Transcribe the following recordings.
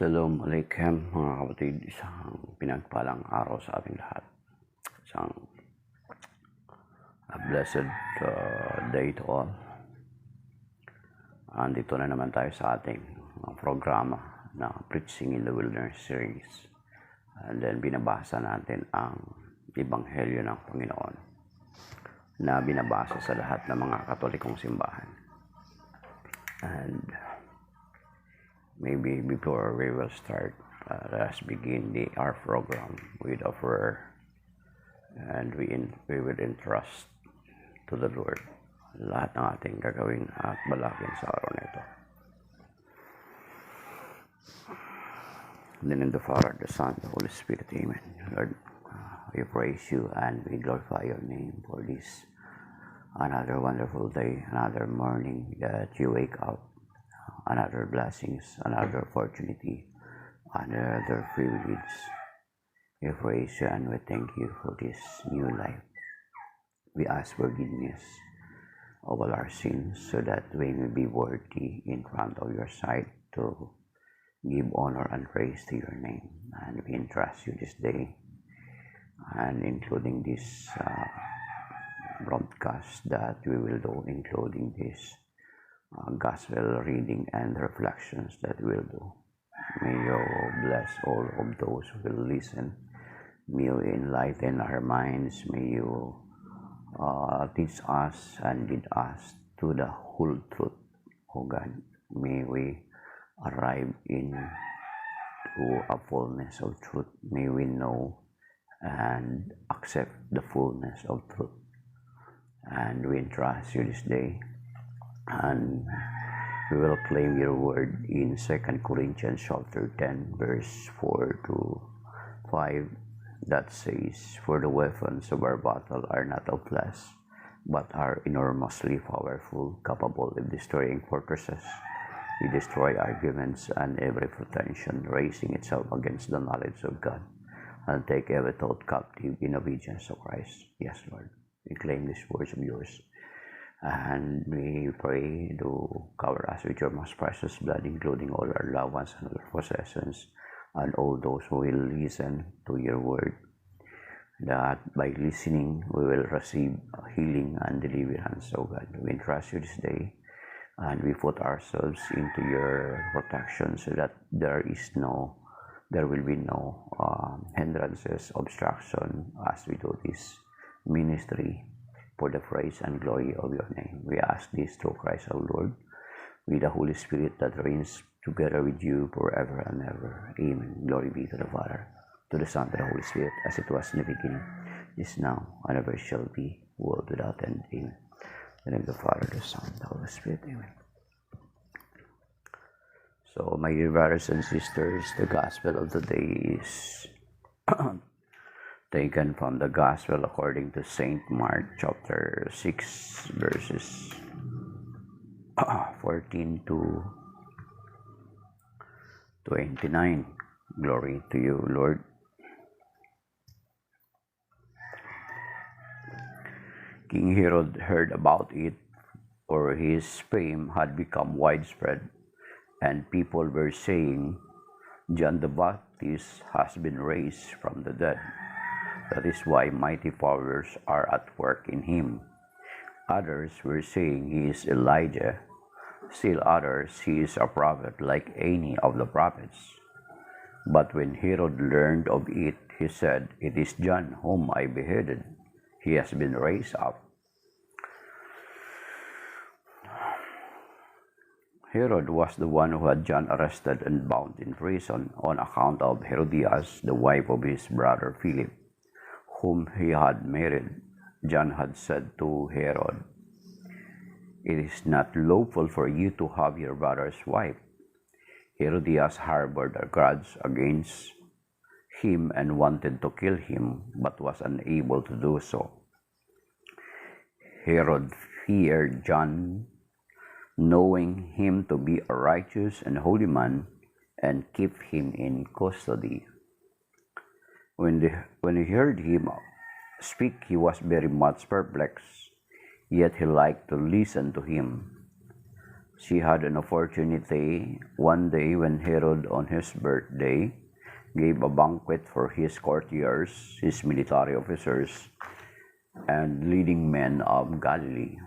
Shalom Alaikum mga kapatid, isang pinagpalang araw sa ating lahat. Isang blessed day to all. Andito na naman tayo sa ating programa na Preaching in the Wilderness series. And then binabasa natin ang Ebanghelyo ng Panginoon na binabasa sa lahat ng mga Katolikong simbahan. And maybe before we will start, let us begin our program with a prayer, and we will entrust to the Lord lahat ng ating gagawin at balakid sa araw na ito. In the name of the Father, the Son, the Holy Spirit, Amen. Lord, we praise you and we glorify your name for this another wonderful day, another morning that you wake up, another blessings, another opportunity, another privilege. We praise you and we thank you for this new life. We ask forgiveness of all our sins so that we may be worthy in front of your sight to give honor and praise to your name. And we entrust you this day, and including this broadcast that we will do, including this gospel reading and reflections that we'll do. May you bless all of those who will listen. May you enlighten our minds. May you teach us and lead us to the whole truth, O God. May we arrive to a fullness of truth. May we know and accept the fullness of truth. And we entrust you this day. And we will claim your word in 2 Corinthians chapter 10, verse 4 to 5, that says, "For the weapons of our battle are not of flesh, but are enormously powerful, capable of destroying fortresses. We destroy arguments and every pretension raising itself against the knowledge of God, and take every thought captive in obedience to Christ." Yes, Lord, we claim these words of yours. And we pray to cover us with your most precious blood, including all our loved ones and our possessions, and all those who will listen to your word, that by listening we will receive healing and deliverance, O God. We entrust you this day, and we put ourselves into your protection so that there will be no hindrances, obstruction as we do this ministry, for the praise and glory of your name. We ask this through Christ our Lord, with the Holy Spirit that reigns together with you forever and ever. Amen. Glory be to the Father, to the Son, to the Holy Spirit, as it was in the beginning, is now, and ever shall be, world without end. Amen. In the name of the Father, the Son, the Holy Spirit. Amen. So, my dear brothers and sisters, the gospel of the day is taken from the Gospel according to St. Mark chapter 6, verses 14 to 29. Glory to you, Lord. King Herod heard about it, for his fame had become widespread, and people were saying, "John the Baptist has been raised from the dead. That is why mighty powers are at work in him." Others were saying he is Elijah. Still others, he is a prophet like any of the prophets. But when Herod learned of it, he said, "It is John whom I beheaded. He has been raised up." Herod was the one who had John arrested and bound in prison on account of Herodias, the wife of his brother Philip, whom he had married. John had said to Herod, "It is not lawful for you to have your brother's wife." Herodias harbored a grudge against him and wanted to kill him, but was unable to do so. Herod feared John, knowing him to be a righteous and holy man, and kept him in custody. When he heard him speak, he was very much perplexed, yet he liked to listen to him. She had an opportunity one day when Herod, on his birthday, gave a banquet for his courtiers, his military officers, and leading men of Galilee.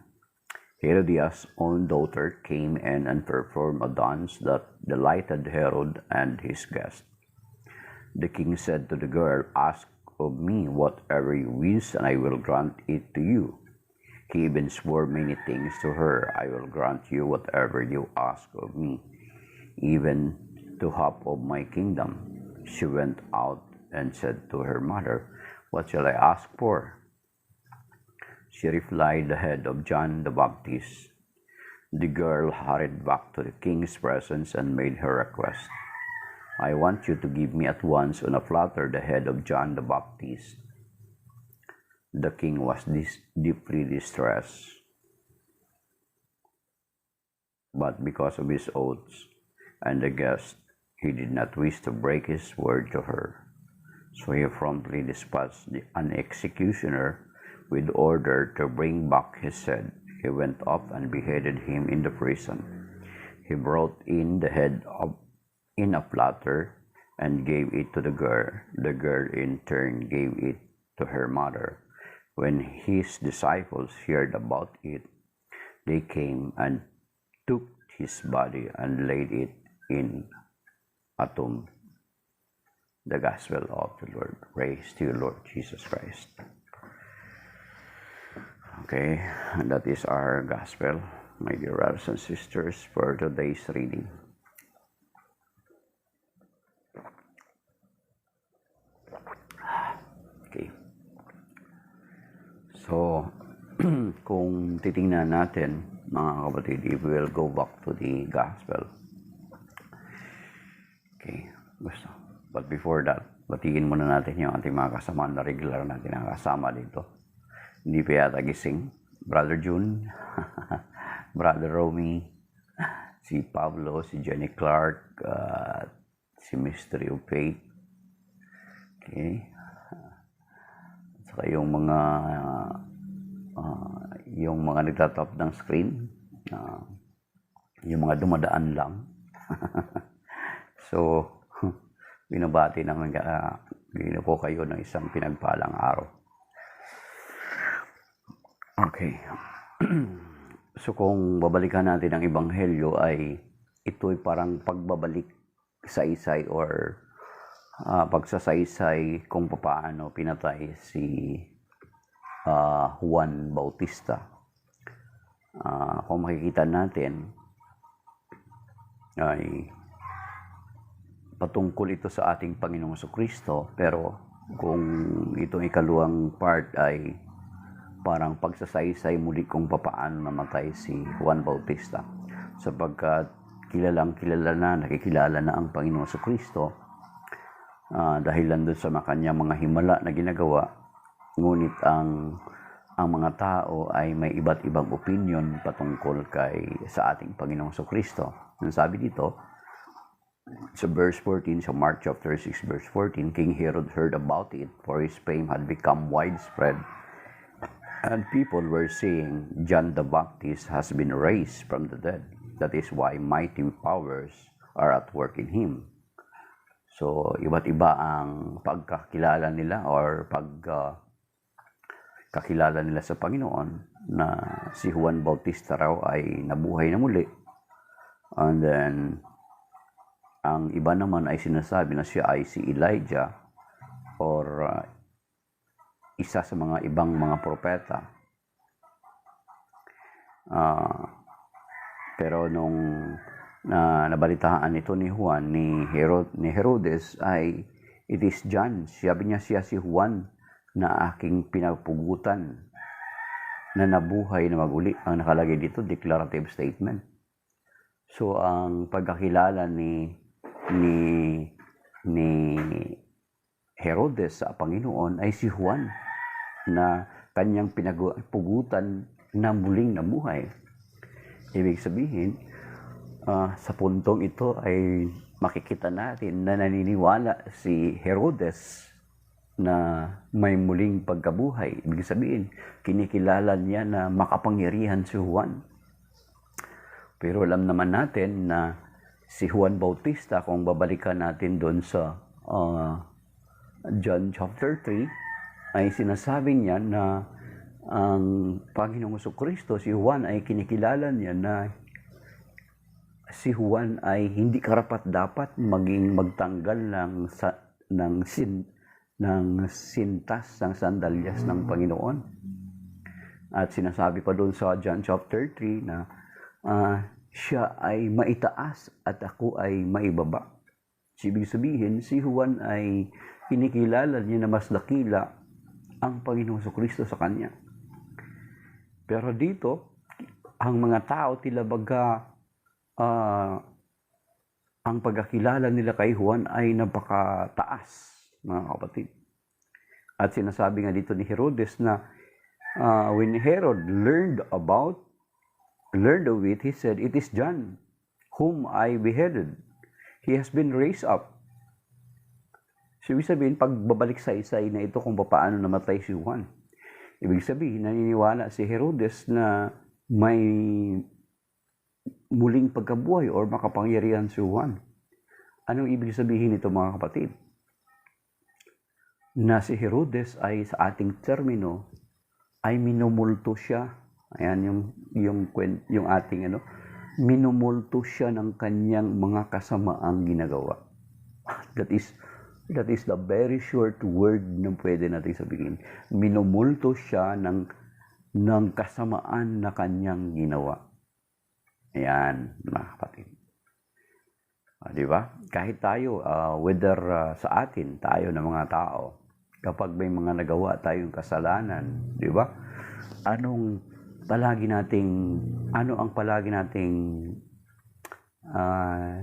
Herodias' own daughter came in and performed a dance that delighted Herod and his guests. The king said to the girl, "Ask of me whatever you wish, and I will grant it to you." He even swore many things to her. "I will grant you whatever you ask of me, even to half of my kingdom." She went out and said to her mother, "What shall I ask for?" She replied, "The head of John the Baptist." The girl hurried back to the king's presence and made her request. "I want you to give me at once on a platter the head of John the Baptist." The king was deeply distressed, but because of his oaths and the guest, he did not wish to break his word to her. So he promptly dispatched an executioner with order to bring back his head. He went up and beheaded him in the prison. He brought in the head in a platter and gave it to the girl. The girl in turn gave it to her mother. When his disciples heard about it, they came and took his body and laid it in a tomb. The Gospel of the Lord. Praise to you, Lord Jesus Christ. Okay, and that is our Gospel, my dear brothers and sisters, for today's reading. Okay. So, kung titingnan natin, mga kapatid, if we will go back to the Gospel. Okay, gusto. But before that, batiin muna natin yung ating mga kasama na regular natin nakasama dito. Hindi pa yata gising. Brother June, Brother Romy, si Pablo, si Jenny Clark, si Mystery of Faith. Okay. Saka yung mga nagtatap ng screen, yung mga dumadaan lang. So, binabati naman po kayo ng isang pinagpalang araw. Okay. So, kung babalikan natin ang Ebanghelyo ay ito'y parang pagbabalik saysay or pagsasaysay kung paano pinatay si Juan Bautista. Kung makikita natin ay patungkol ito sa ating Panginoong Jesucristo, pero kung itong ikaluwang part ay parang pagsasaysay muli kung paano namatay si Juan Bautista, sapagkat nakikilala na ang Panginoong Jesucristo dahilan doon sa kanyang mga himala na ginagawa, ngunit ang mga tao ay may iba't ibang opinion patungkol sa ating Panginoong Jesucristo. Ang sabi dito sa verse 14, sa Mark chapter 6 verse 14, King Herod heard about it, for his fame had become widespread, and people were saying, "John the Baptist has been raised from the dead. That is why mighty powers are at work in him." So, iba't iba ang pagkakilala nila or pagkakilala nila sa Panginoon na si Juan Bautista raw ay nabuhay na muli. And then, ang iba naman ay sinasabi na siya ay si Elijah or isa sa mga ibang mga propeta. Pero nung nabalitaan ito ni Juan, ni Herodes, ay it is John. Sabi niya, siya si Juan na aking pinagpugutan na nabuhay na maguli. Ang nakalagay dito, declarative statement. So ang pagkakilala ni Herodes sa Panginoon ay si Juan, na kanyang pinagpugutan na muling nabuhay. Ibig sabihin, sa puntong ito ay makikita natin na naniniwala si Herodes na may muling pagkabuhay. Ibig sabihin, kinikilala niya na makapangyarihan si Juan. Pero alam naman natin na si Juan Bautista, kung babalikan natin doon sa John chapter 3, ay sinasabi niya na ang Panginoong Jesucristo, si Juan ay kinikilala niya na si Juan ay hindi karapat-dapat magtanggal ng sintas ng sandalyas ng Panginoon. At sinasabi pa doon sa John chapter 3 na siya ay maitaas at ako ay maibaba. Ibig sabihin, si Juan ay kinikilala niya na mas dakila ang Panginoong Jesucristo sa kanya. Pero dito, ang mga tao tila baga ang pagkakilala nila kay Juan ay napakataas, mga kapatid. At sinasabi nga dito ni Herodes na when Herod learned of it, he said, "It is John, whom I beheaded. He has been raised up." So, ibig sabihin, pagbabalik sa isay na ito kung paano namatay si Juan. Ibig sabihin, naniniwala si Herodes na may muling pagkabuhay or makapangyarihan si Juan. Anong ibig sabihin nito, mga kapatid? Na si Herodes ay sa ating termino ay minumulto siya. Ayan yung ating minumulto siya ng kanyang mga kasamaang ginagawa. That is the very short word na pwede natin sabihin. Minumulto siya ng kasamaan na kanyang ginawa. Ayan, mga kapatid. Di ba? Kahit tayo, whether sa atin, tayo na mga tao, kapag may mga nagawa tayong kasalanan, di ba? Ano ang palagi nating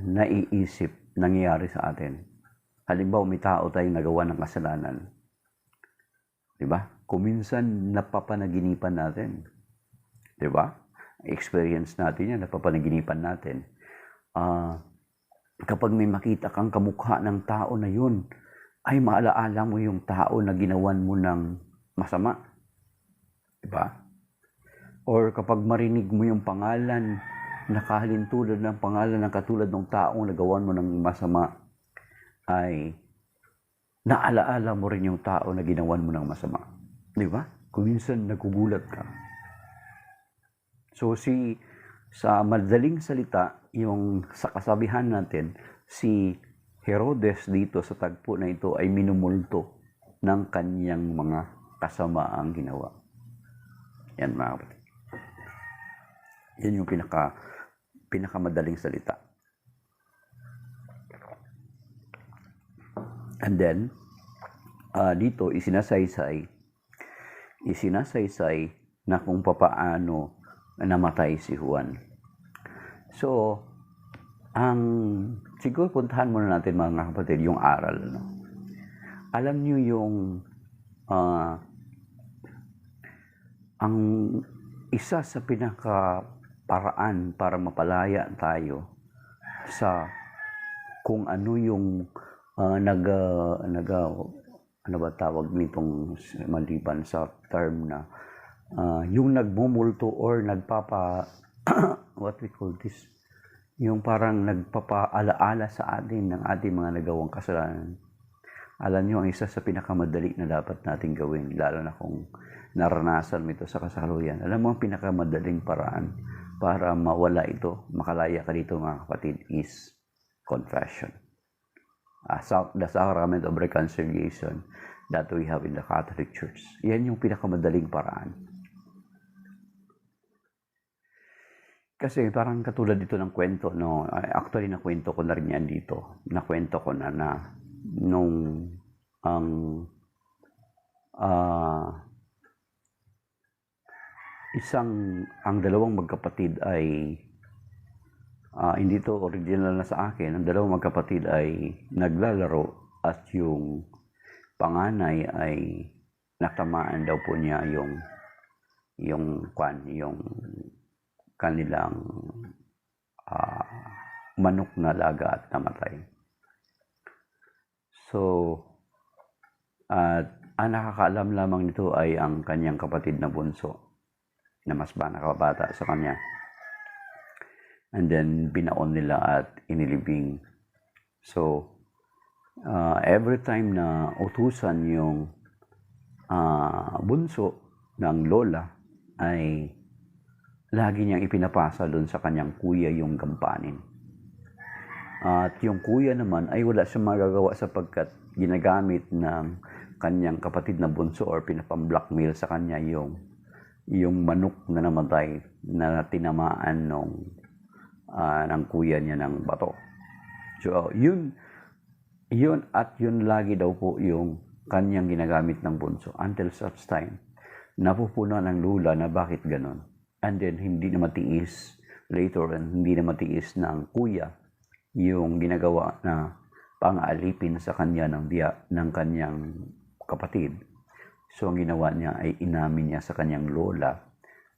naiisip nangyayari sa atin? Halimbawa, may tao tayong nagawa ng kasalanan. Di ba? Kuminsan napapanaginipan natin. Di ba? Experience natin yan, napapanaginipan natin. Kapag may makita kang kamukha ng tao na yun, ay maalaala mo yung tao na ginawan mo ng masama. Diba? Or kapag marinig mo yung pangalan, nakahalintulad ng pangalan ng katulad ng taong nagawan mo ng masama, ay naalaala mo rin yung tao na ginawan mo ng masama. Diba? Kung minsan nagugulat ka. So sa madaling salita, yung sa kasabihan natin, si Herodes dito sa tagpo na ito ay minumulto ng kanyang mga kasamaang ginawa. Yan, mga kapatid. Yan yung pinakamadaling salita. And then, dito isinasaysay na kung papaano namatay si Juan. So, siguro puntahan muna natin, mga kapatid, yung aral. Alam niyo yung ang isa sa pinakaparaan para mapalaya tayo sa kung ano yung ano ba tawag nitong maliban sa term na yung nagmumulto or what we call this, yung parang nagpapaalaala sa atin ng ating mga nagawang kasalanan. Alam nyo, ang isa sa pinakamadali na dapat natin gawin, lalo na kung naranasan mo ito sa kasalukuyan. Alam mo, ang pinakamadaling paraan para mawala ito, makalaya ka dito, mga kapatid, is confession. The sacrament of reconciliation that we have in the Catholic Church. Yan yung pinakamadaling paraan. Kasi parang katulad dito ng kwento, no? Actually, nakwento ko na rin yan dito. Nakwento ko na nung ang dalawang magkapatid ay hindi to original na sa akin. Ang dalawang magkapatid ay naglalaro at yung panganay ay natamaan daw po niya yung kanilang manok na laga at namatay. So, ang nakakaalam lamang nito ay ang kanyang kapatid na bunso na mas nakabata sa kanya. and then binaon nila at inilibing. So, every time na utusan yung bunso ng lola, ay lagi niyang ipinapasa doon sa kanyang kuya yung gampanin. At yung kuya naman ay wala siyang magagawa sapagkat ginagamit ng kanyang kapatid na bunso or pinapam-blackmail sa kanya yung manok na namatay na tinamaan ng kuya niya ng bato. So, yun at yun lagi daw po yung kanyang ginagamit ng bunso until such time napupuno ng lula na bakit ganon. And then hindi na matiis later and hindi na matiis ng kuya yung ginagawa na pang-aalipin sa kanya ng kanyang kapatid. So ang ginawa niya ay inamin niya sa kanyang lola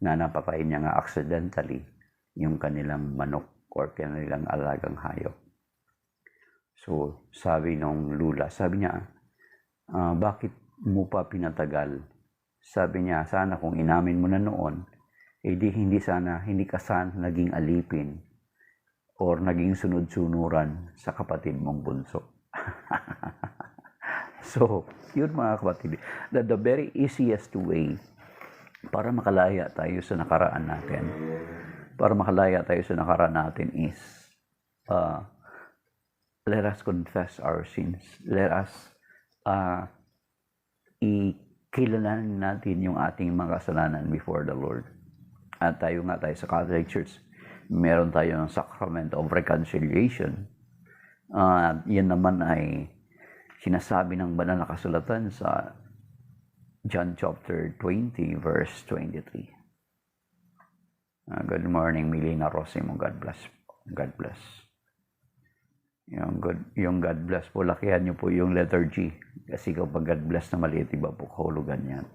na napatay niya nga accidentally yung kanilang manok or kanilang alagang hayop. So sabi nung lula, sabi niya, bakit mo pa pinatagal? Sabi niya, sana kung inamin mo na noon, hindi ka sana naging alipin or naging sunod-sunuran sa kapatid mong bunso. So, yun mga kapatid, that the very easiest way para makalaya tayo sa nakaraan natin, is let us confess our sins. Let us ikilalanin natin yung ating mga kasalanan before the Lord. At tayo sa Catholic Church, meron tayo ng Sacrament of Reconciliation. Yan naman ay sinasabi ng banal na kasulatan sa John chapter 20, verse 23. Good morning, Milena Rosimo. God bless. God bless. Yung God bless po, lakihan nyo po yung letter G. Kasi kapag God bless na maliit, iba po kahulugan yan.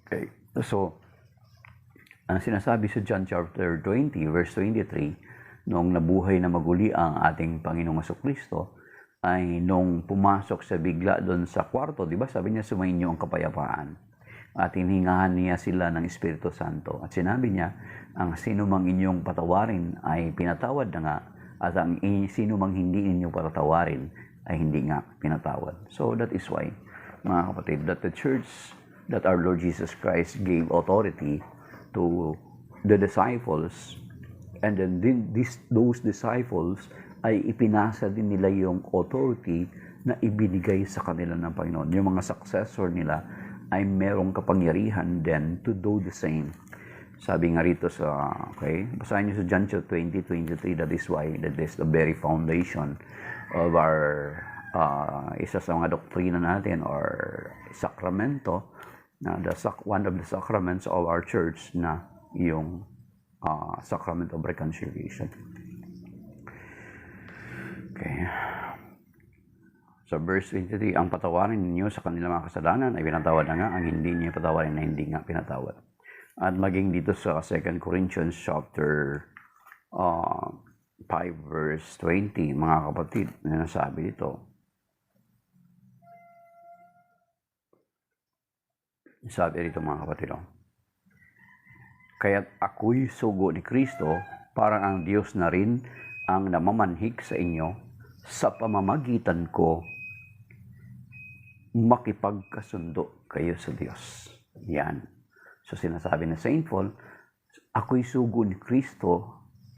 Okay. So, ang sinasabi sa John chapter 20, verse 23, noong nabuhay na maguli ang ating Panginoong Jesucristo, ay nung pumasok sa bigla doon sa kwarto, di ba? Sabi niya, sumainyo ang kapayapaan. At hiningahan niya sila ng Espiritu Santo. At sinabi niya, ang sino mang inyong patawarin ay pinatawad na nga, at ang sino mang hindi ninyo patatawarin ay hindi nga pinatawad. So that is why, mga kapatid, that the church, that our Lord Jesus Christ gave authority to the disciples, and then those disciples ay ipinasa din nila yung authority na ibinigay sa kanila ng Panginoon. Yung mga successor nila ay merong kapangyarihan then to do the same. Sabi nga rito basahin niyo sa John 20:23, that is why that is the very foundation of our isa sa mga doktrina natin or sakramento, one of the sacraments of our church na yung Sacrament of Reconciliation. Okay. So verse 23, ang patawarin ninyo sa kanilang mga kasalanan ay pinatawad na nga, ang hindi niyo patawarin na hindi nga pinatawad. At maging dito sa 2 Corinthians chapter 5 verse 20, mga kapatid, na nasabi dito. Sabi dito mga kapatid, kaya't ako'y sugo ni Kristo, parang ang Diyos na rin ang namamanhik sa inyo, sa pamamagitan ko, makipagkasundo kayo sa Diyos. Yan. So sinasabi ni St. Paul, ako'y sugo ni Kristo,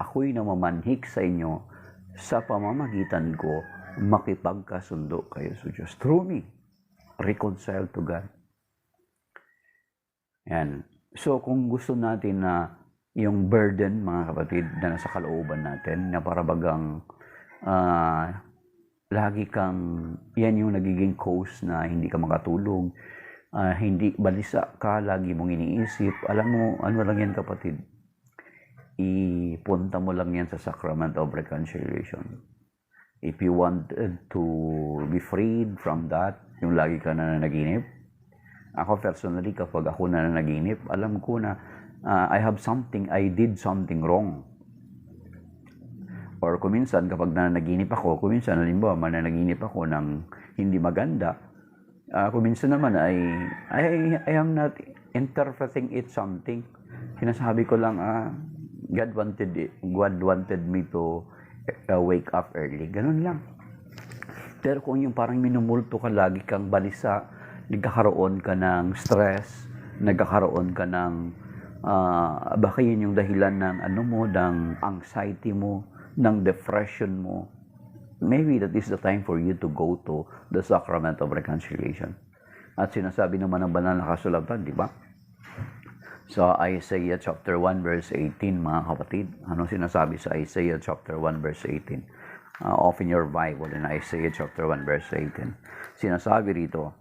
ako'y namamanhik sa inyo, sa pamamagitan ko, makipagkasundo kayo sa Diyos. Through me, reconcile to God. Yan. So kung gusto natin na yung burden, mga kapatid, na nasa kalooban natin, na para bagang lagi kang, yan yung nagiging cause na hindi ka makatulog, hindi balisa ka, lagi mong iniisip. Alam mo, ano lang yan kapatid? Ipunta mo lang yan sa Sacrament of Reconciliation. If you want to be freed from that, yung lagi ka na nanaginip. Ako personally, kapag ako na nanaginip, alam ko na I did something wrong. Or kuminsan, kapag nanaginip ako, halimbawa, mananaginip ako ng hindi maganda, kuminsan naman I am not interpreting it something. Sinasabi ko lang, God wanted me to wake up early. Ganun lang. Pero kung yung parang minumulto ka, lagi kang balisa, nagkakaroon ka ng stress, nagkakaroon ka ng, baka yun yung dahilan ng ng anxiety mo, ng depression mo, maybe that is the time for you to go to the sacrament of reconciliation. At sinasabi naman ng banal na kasulatan, di ba? Sa Isaiah chapter 1 verse 18, mga kapatid, ano sinasabi sa Isaiah chapter 1 verse 18? Open your Bible in Isaiah chapter 1 verse 18. Sinasabi rito,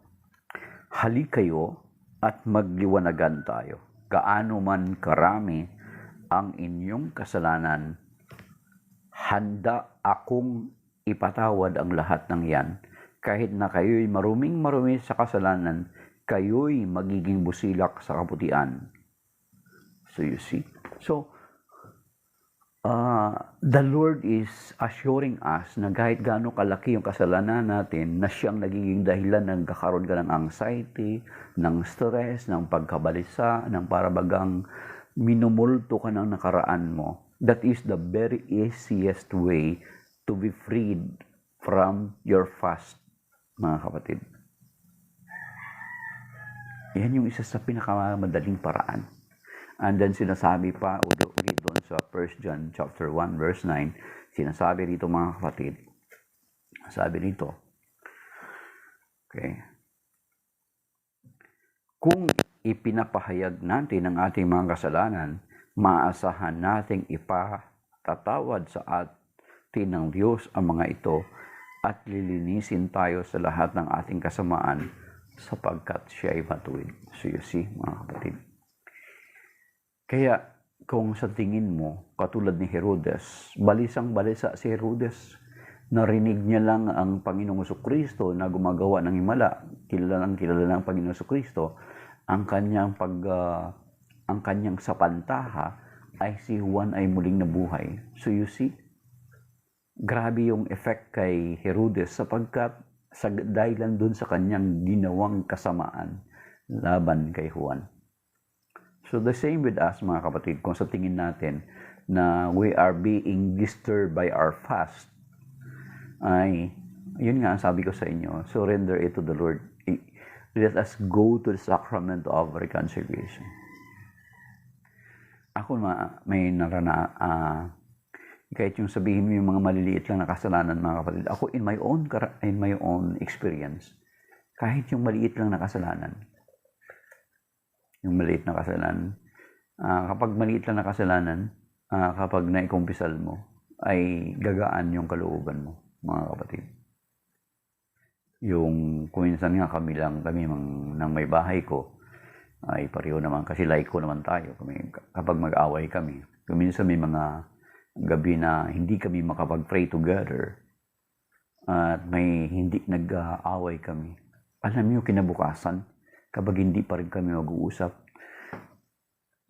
halik kayo at magliwanagan tayo. Gaano man karami ang inyong kasalanan, handa akong ipatawad ang lahat ng yan. Kahit na kayo'y marumi sa kasalanan, kayo'y magiging busilak sa kaputian. So you see? So, the Lord is assuring us na kahit gaano kalaki yung kasalanan natin, na siyang nagiging dahilan ng kakaroon ka ng anxiety, ng stress, ng pagkabalisa, ng parabagang minumulto ka ng nakaraan mo. That is the very easiest way to be freed from your past, mga kapatid. Yan yung isa sa pinakamadaling paraan. And then sinasabi pa ulit doon sa 1 John chapter 1 verse 9, sinasabi rito mga kapatid, sabi rito, okay, kung ipinapahayag natin ang ating mga kasalanan, maasahan nating ipatatawad sa atin ng Diyos ang mga ito at lilinisin tayo sa lahat ng ating kasamaan sapagkat siya ay matuwid. So you see, mga kapatid. Kaya kung sa tingin mo, katulad ni Herodes, balisang-balisa si Herodes, narinig niya lang ang Panginoong Jesucristo na gumagawa ng himala, kilala ng Panginoong Jesucristo, ang kanyang sapantaha ay si Juan ay muling nabuhay. So you see, grabe yung effect kay Herodes sapagkat dahil dun sa kanyang ginawang kasamaan laban kay Juan. So the same with us, mga kapatid, kung sa tingin natin na we are being disturbed by our fast, ay, yun nga, sabi ko sa inyo, surrender it to the Lord. Let us go to the sacrament of reconciliation. Ako may kahit yung sabihin mo yung mga maliliit lang na kasalanan, mga kapatid, ako in my own experience, kahit yung maliit lang na kasalanan, yung maliit na kasalanan. Kapag maliit lang na kasalanan, kapag naikumpisal mo, ay gagaan yung kalooban mo, mga kapatid. Yung kuminsan nga kami ng may bahay ko, ay pareho naman, kasi like ko naman tayo. Kapag mag-away kami, kuminsan may mga gabi na hindi kami makapag-pray together, at may hindi nag-aaway kami. Alam niyo, kinabukasan, kapag hindi pa rin kami mag-uusap,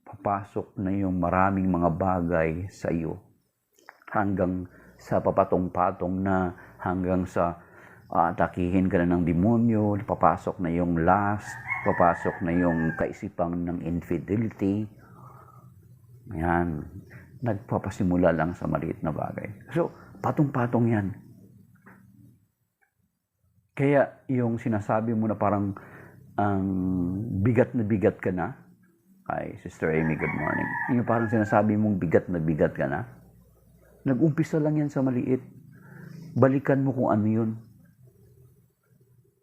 papasok na yung maraming mga bagay sa iyo. Hanggang sa papatong-patong na, hanggang sa atakihin ka na ng demonyo, papasok na yung lust, papasok na yung kaisipang ng infidelity. Yan. Nagpapasimula lang sa maliit na bagay. So, patong-patong yan. Kaya yung sinasabi mo na parang ang bigat na bigat ka na. Hi, Sister Amy, good morning. Yung parang sinasabi mong bigat na bigat ka na. Nag-umpisa lang yan sa maliit. Balikan mo kung ano yun.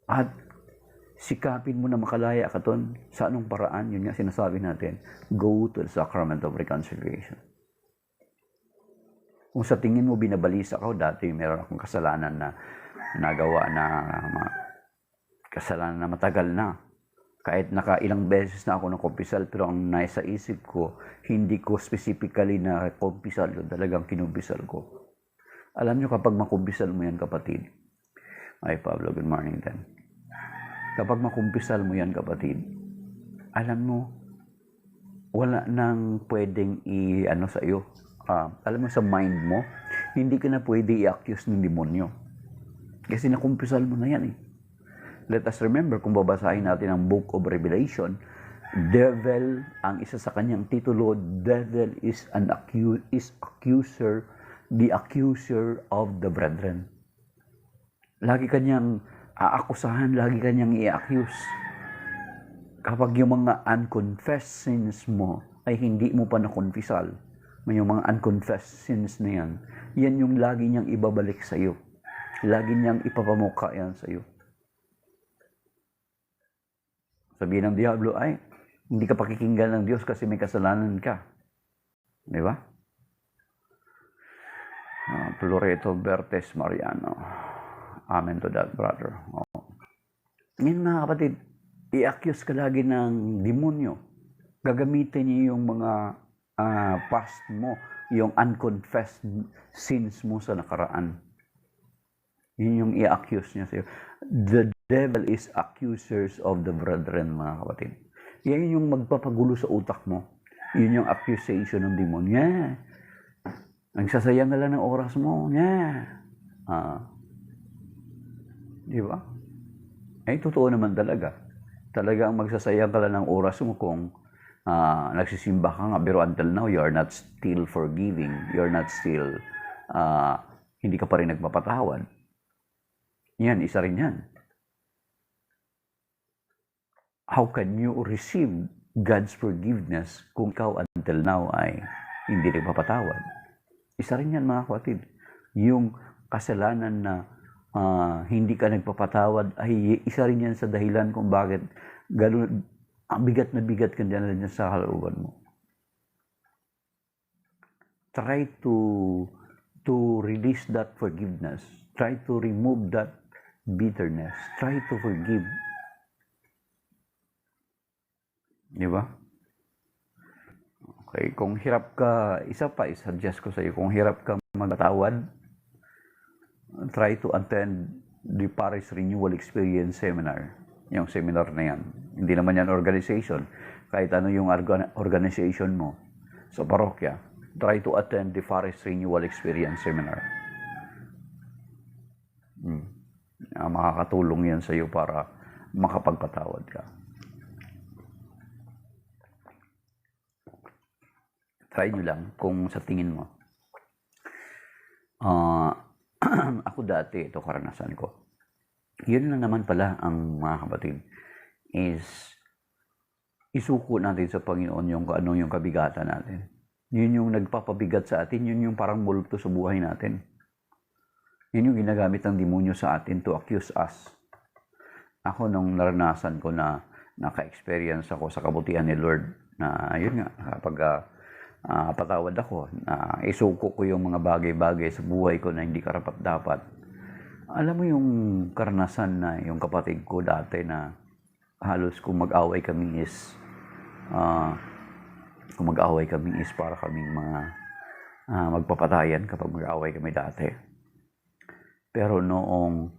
At sikapin mo na makalaya ka ton. Sa anong paraan? Yun nga sinasabi natin. Go to the sacrament of reconciliation. Kung sa tingin mo binabalisa ka, dati meron akong kasalanan na nagawa na kasalanan na matagal na. Kahit ilang beses na ako nakumpisal, pero ang nasa isip ko, hindi ko specifically na kumpisal yun, talagang kinumpisal ko. Alam nyo, kapag makumpisal mo yan, kapatid, ay Pablo, good morning then. Kapag makumpisal mo yan, kapatid, alam mo, wala nang pwedeng sa iyo. Alam mo, sa mind mo, hindi ka na pwede i-accuse ng demonyo. Kasi nakumpisal mo na yan eh. Let us remember, kung babasahin natin ang Book of Revelation, Devil, ang isa sa kanyang titulo, devil is accuser, the accuser of the brethren. Lagi kanyang aakusahan, lagi kanyang i-accuse. Kapag yung mga unconfessed sins mo ay hindi mo pa nakonfisal, yung mga unconfessed sins na yan yung lagi niyang ibabalik sa iyo. Lagi niyang ipapamukha yan sa iyo. Sabihin ng Diablo, ay, hindi ka pakikinggan ng Diyos kasi may kasalanan ka. Di ba? Floreto Bertes Mariano. Amen to that, brother. Ngayon mga kapatid, i-accuse ka lagi ng demonyo. Gagamitin niya yung mga past mo, yung unconfessed sins mo sa nakaraan. Yun yung i-accuse niya sa'yo. The devil is accusers of the brethren, mga kapatid. Yan yung magpapagulo sa utak mo. Yun yung accusation ng demon. Yeah. Nagsasayang ka lang ng oras mo. Yeah. Di ba? Eh, totoo naman talaga. Talagang magsasayang ka lang ng oras mo kung nagsisimba ka nga. Pero until now, you are not still forgiving. You are not still, hindi ka pa rin nagpapatawad. Yan, isa rin yan. How can you receive God's forgiveness kung ikaw until now ay hindi nagpapatawad? Isa rin yan mga kapatid. Yung kasalanan na hindi ka nagpapatawad ay isa rin yan sa dahilan kung bakit ganun, bigat na bigat ka dyan sa kalooban mo. Try to release that forgiveness. Try to remove that bitterness. Try to forgive. Di ba? Okay, kung hirap ka, i-suggest ko sa iyo, kung hirap ka magpatawad, try to attend the Parish Renewal Experience Seminar. Yung seminar na yan. Hindi naman yan organization. Kahit ano yung organization mo sa parokya, try to attend the Parish Renewal Experience Seminar. Makakatulong yan sa iyo para makapagpatawad ka. Try nyo lang kung sa tingin mo. Ako dati, ito karanasan ko. Yun lang naman pala ang mga kapatid is isuko natin sa Panginoon yung ano yung kabigatan natin. Yun yung nagpapabigat sa atin, yun yung parang multo sa buhay natin. Yun yung ginagamit ng demonyo sa atin to accuse us. Ako nung naranasan ko na naka-experience ako sa kabutihan ni Lord na yun nga, kapag patawad ako, isuko ko yung mga bagay-bagay sa buhay ko na hindi karapat-dapat. Alam mo yung karanasan na yung kapatid ko dati na halos kung mag-away kami is para kaming mga magpapatayan kapag mag-away kami dati. Pero noong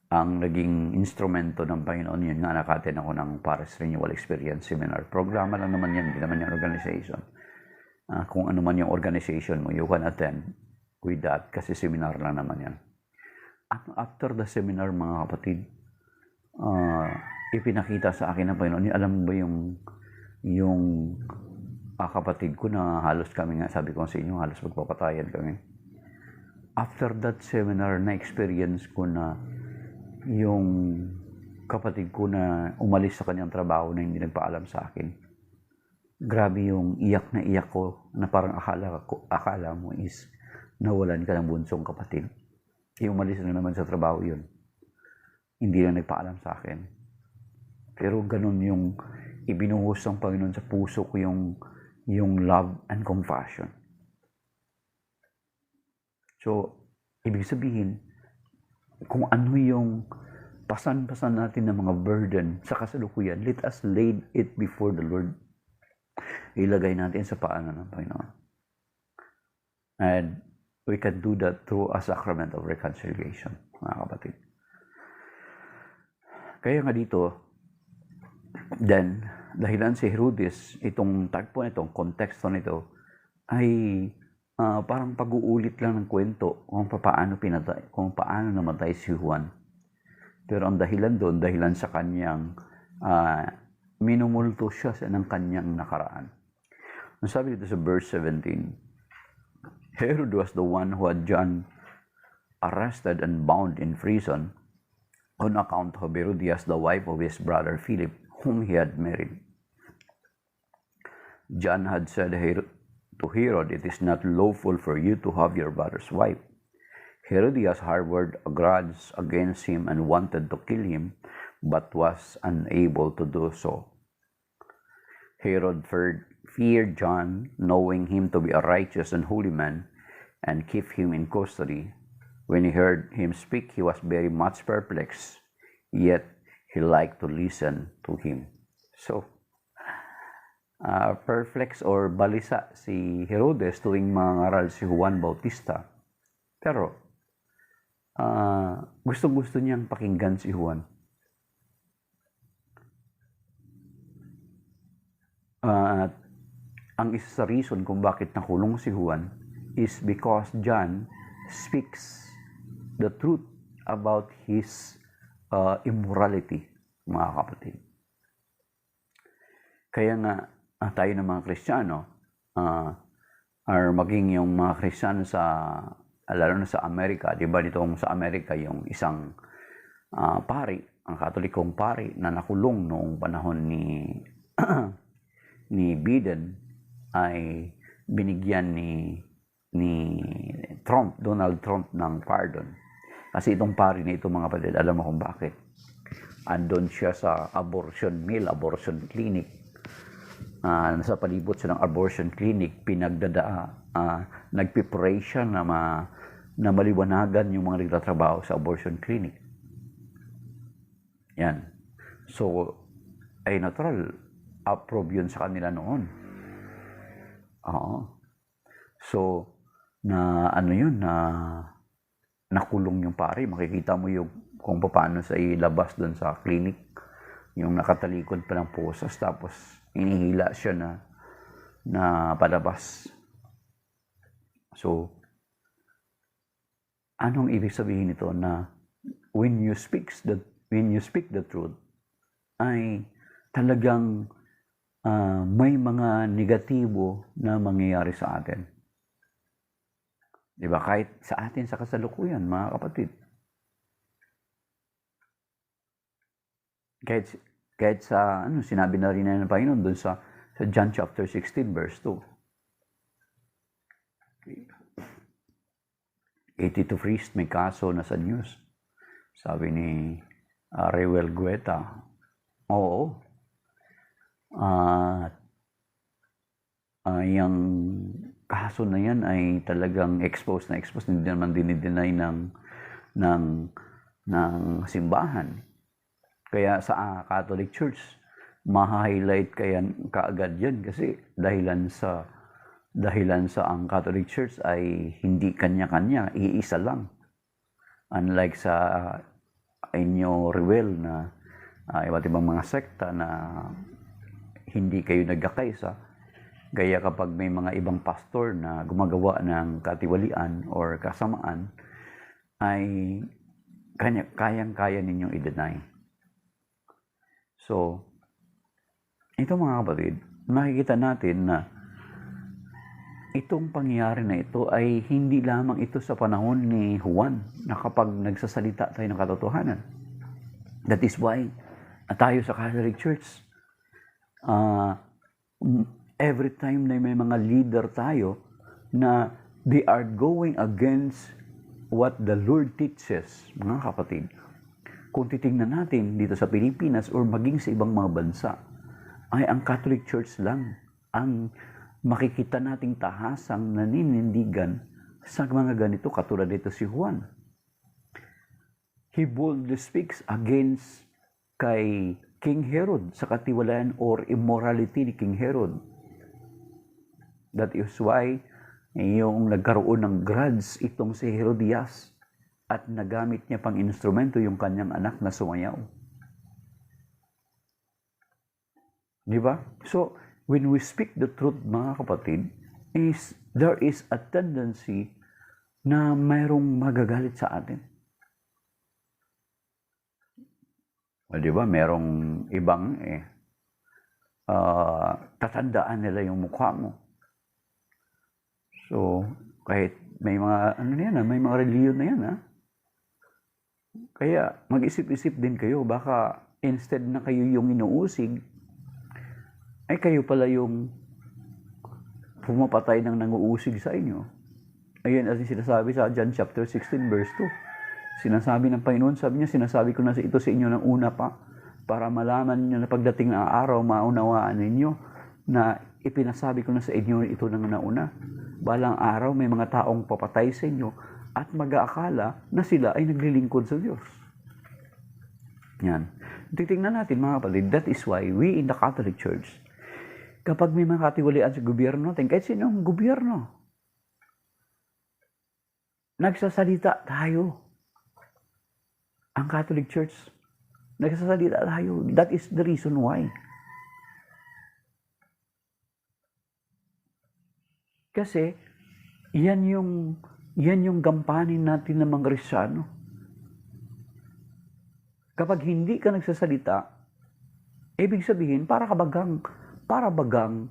ang naging instrumento ng Panginoon, yun nga nakaten ako ng Parish Renewal Experience Seminar. Programa lang naman yan, hindi naman yung organization. Kung ano man yung organization mo, you can attend with that kasi seminar lang naman yan. After the seminar, mga kapatid, ipinakita sa akin ng Panginoon, alam mo ba yung kapatid ko na halos kami nga, sabi ko sa inyo, halos magpapatayan kami. After that seminar, na-experience ko na yung kapatid ko na umalis sa kanyang trabaho na hindi nagpaalam sa akin. Grabe yung iyak na iyak ko na parang akala mo is nawalan ka ng bunsong kapatid. Umalis na naman sa trabaho yun. Hindi na nagpaalam sa akin. Pero ganun yung ibinuhos ng Panginoon sa puso ko yung love and compassion. So, ibig sabihin, kung ano yung pasan-pasan natin ng mga burden sa kasalukuyan, let us lay it before the Lord. Ilagay natin sa paanan ng Panginoon. And we can do that through a sacrament of reconciliation, mga kapatid. Kaya nga dito, then, dahilan si Herodes, itong tagpo nito, konteksto nito, ay parang pag-uulit lang ng kwento kung paano namatay si Juan. Pero ang dahilan doon, dahilan sa kanyang minumulto siya ng kanyang nakaraan. Ang sabi dito sa verse 17, Herod was the one who had John arrested and bound in prison on account of Herodias, the wife of his brother Philip, whom he had married. John had said to Herod, "It is not lawful for you to have your brother's wife." Herodias harbored a grudge against him and wanted to kill him, but was unable to do so. Herod feared John, knowing him to be a righteous and holy man, and kept him in custody. When he heard him speak, he was very much perplexed, yet he liked to listen to him. So, perplex or balisa si Herodes tuwing mangaral si Juan Bautista. Pero, gusto-gusto niyang pakinggan si Juan. At ang isa sa reason kung bakit nakulong si Juan is because John speaks the truth about his immorality, mga kapatid. Kaya nga, tayo ng mga Kristiyano, or maging yung mga Kristiyano lalo na sa Amerika, di ba ditong sa Amerika yung isang pari, ang Katolikong pari na nakulong noong panahon ni Biden ay binigyan ni Donald Trump ng pardon. Kasi itong pari na ito, mga kapatid, alam mo kung bakit. Andon siya sa abortion clinic. Sa palibot siya ng abortion clinic, nagpipray siya na maliwanagan yung mga nagtatrabaho sa abortion clinic. Yan. So, ay natural, approve yun sa kanila noon. So, nakulong yung pare. Makikita mo yung kung paano sa ilabas doon sa clinic. Yung nakatalikod pa ng posas, tapos inihila siya na palabas. So, anong ibig sabihin nito na when you speak the truth, ay talagang may mga negatibo na mangyayari sa atin. Diba? Kahit sa atin sa kasalukuyan, mga kapatid. Kahit sa, sinabi na rin ng Panginoon doon sa John chapter 16, verse 2. 82 priest may kaso na sa news. Sabi ni Reuel Gueta, oo. Yung kaso na yan ay talagang exposed, hindi naman dinideny ng simbahan. Kaya sa Catholic Church, ma-highlight kaagad yan kasi dahilan sa ang Catholic Church ay hindi kanya-kanya, iisa lang. Unlike sa inyo Reuel na iba't ibang mga sekta na hindi kayo nagkakaisa. Gaya kapag may mga ibang pastor na gumagawa ng katiwalian or kasamaan, ay kayang-kaya ninyong i-deny. So, ito mga kapatid, makikita natin na itong pangyayari na ito ay hindi lamang ito sa panahon ni Juan na kapag nagsasalita tayo ng katotohanan. That is why tayo sa Catholic Church, every time na may mga leader tayo na they are going against what the Lord teaches, mga kapatid. Kung titingnan natin dito sa Pilipinas or maging sa ibang mga bansa, ay ang Catholic Church lang ang makikita nating tahasang naninindigan sa mga ganito, katulad dito si Juan. He boldly speaks against kay King Herod sa katiwalayan or immorality ni King Herod. That is why yung nagkaroon ng grudge itong si Herodias at nagamit niya pang instrumento yung kanyang anak na sumayaw. Di ba? So, when we speak the truth, mga kapatid, there is a tendency na mayroong magagalit sa atin. O di ba, merong ibang tatandaan nila yung mukha mo. So, kahit may mga, may mga reliyon na yan, Kaya, mag-isip-isip din kayo, baka instead na kayo yung inuusig, ay kayo pala yung pumapatay ng nanguusig sa inyo. Ayan, as sinasabi sa John chapter 16, verse 2. Sinasabi ng Panginoon, sabi niya, sinasabi ko na ito sa inyo ng una pa, para malaman niyo na pagdating ng araw, maunawaan ninyo na ipinasabi ko na sa inyo ito ng nauna. Balang araw, may mga taong papatay sa inyo at mag-aakala na sila ay naglilingkod sa Diyos. Yan. Titingnan natin mga kapatid, that is why we in the Catholic Church, kapag may mga katiwalian sa gobyerno natin, kahit sinong gobyerno, nagsasalita tayo. Ang Catholic Church, nagsasalita tayo. That is the reason why. Kasi, yan yung gampanin natin ng mga Kristyano. Kapag hindi ka nagsasalita, ibig sabihin, para bagang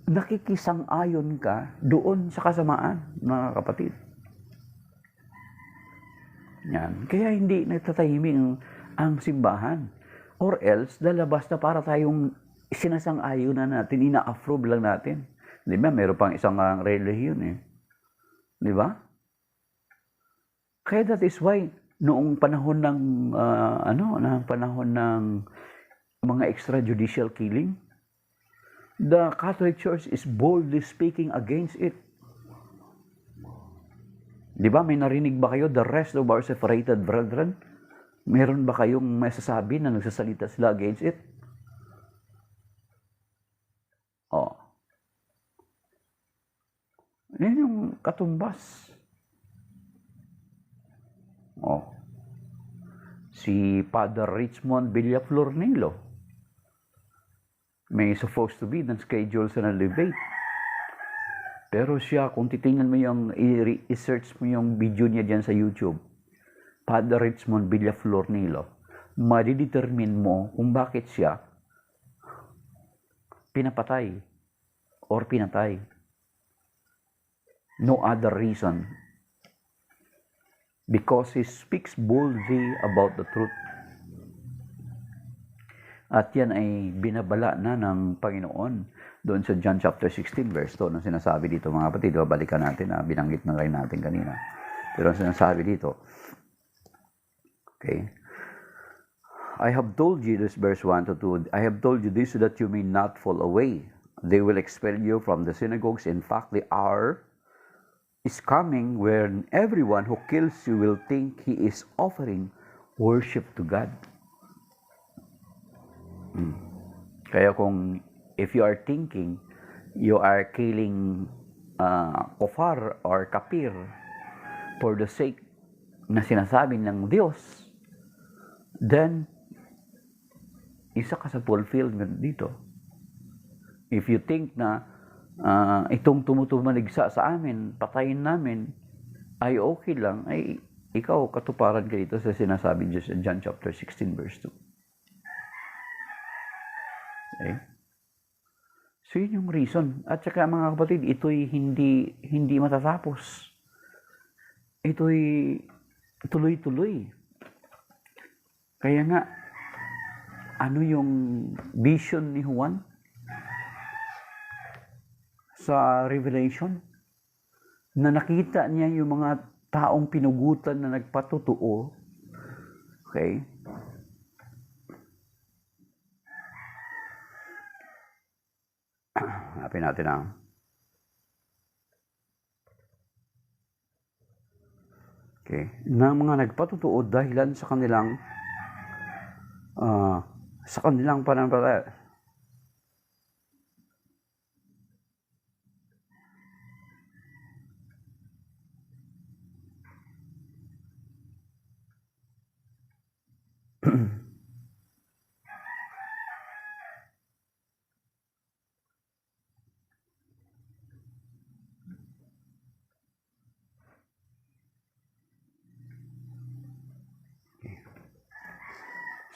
nakikisang-ayon ka doon sa kasamaan, mga kapatid. Yan. Kaya hindi nagtatahimik ang simbahan. Or else, lalabas na para tayong sinasang-ayon na natin, ina-approve lang natin. Di ba? Meron pang isang relihiyon Di ba? Kaya that is why, noong panahon ng, panahon ng mga extrajudicial killing, the Catholic Church is boldly speaking against it. Di ba, may narinig ba kayo, the rest of our separated brethren? Meron ba kayong masasabi na nagsasalita sila against it? Yan yung katumbas. Si Father Richmond Villaflornilo, may supposed to be na schedule sa na-elevate. Pero siya, kung titingnan mo yung, i-search mo yung video niya dyan sa YouTube, Father Richmond Villaflornilo, madidetermine mo kung bakit siya pinapatay or pinatay. No other reason. Because he speaks boldly about the truth. At yan ay binabala na ng Panginoon doon sa John chapter 16 verse 2 na sinasabi dito mga kapatid. Balikan natin na binanggit na rin natin kanina. Pero sinasabi dito, okay, I have told you, this verse 1 to 2, I have told you this so that you may not fall away. They will expel you from the synagogues. In fact, the hour is coming when everyone who kills you will think he is offering worship to God. Kaya kung if you are thinking you are killing kofar or kapir for the sake na sinasabi ng Diyos, then isa ka sa fulfillment dito. If you think na itong tumutumaligsa sa amin, patayin namin, ay okay lang, ay ikaw katuparan ka dito sa sinasabi Diyos in John chapter 16 verse 2. Okay? So yun yung reason. At saka mga kapatid, ito'y hindi matatapos. Ito'y tuloy-tuloy. Kaya nga, ano yung vision ni Juan sa Revelation? Na nakita niya yung mga taong pinugutan na nagpatutuo. Okay? Hanapin natin okay, na mga nagpatutuo dahilan sa kanilang pananampalataya.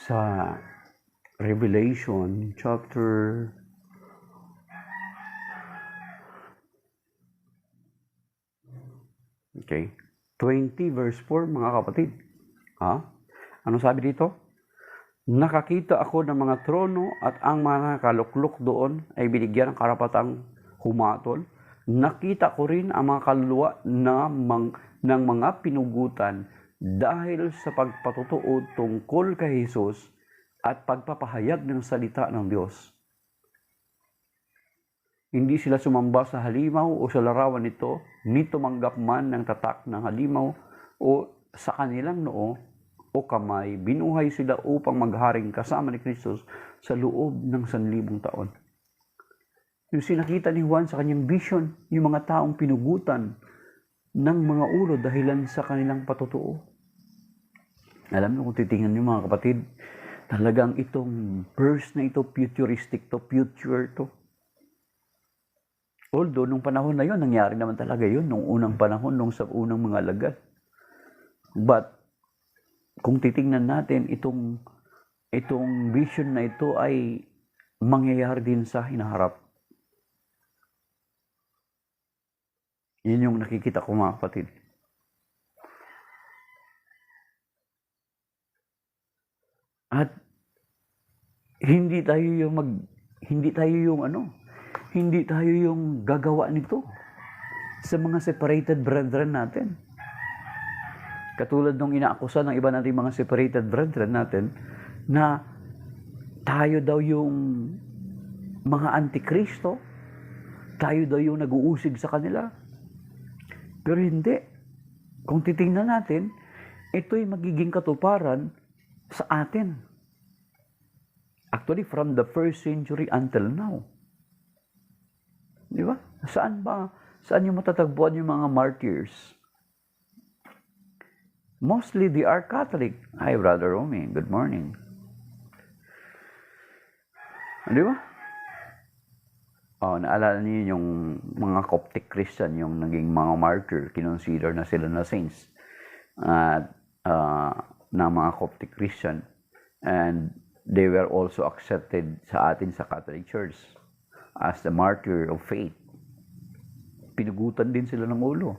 sa Revelation chapter 20 verse 4, mga kapatid. Ano sabi dito? Nakakita ako ng mga trono at ang mga kaluklok doon ay binigyan ng karapatang humatol. Nakita ko rin ang mga kaluluwa ng mga pinugutan dahil sa pagpatutuo tungkol kay Jesus at pagpapahayag ng salita ng Diyos. Hindi sila sumamba sa halimaw o sa larawan nito, ni tumanggap man ng tatak ng halimaw o sa kanilang noo o kamay. Binuhay sila upang magharing kasama ni Kristo sa loob ng 1,000 taon. Yung sinakita ni Juan sa kanyang vision, yung mga taong pinugutan ng mga ulo dahilan sa kanilang patutuo. Alam mo kung titingnan niyo mga kapatid, talagang itong verse na ito, futuristic to, future to. Although, nung panahon na yun, nangyari naman talaga yun, nung unang panahon, nung sa unang mga alagad. But, kung titingnan natin, itong vision na ito ay mangyayari din sa hinaharap. Yun yung nakikita ko mga kapatid. At hindi tayo yung gagawa nito sa mga separated brethren natin. Katulad nung inaakusa ng iba nating mga separated brethren natin na tayo daw yung mga antikristo, tayo daw yung nag-uusig sa kanila. Pero hindi. Kung titingnan natin, ito'y magiging katuparan sa atin. Actually, from the 1st century until now. Di ba? Saan yung matatagpuan yung mga martyrs? Mostly they are Catholic. Hi, Brother Romy. Good morning. Di ba? Naalala niyo yung mga Coptic Christian, yung naging mga martyr, kinonsider na sila na saints na mga Coptic Christian. And they were also accepted sa atin sa Catholic Church as the martyr of faith. Pinugutan din sila ng ulo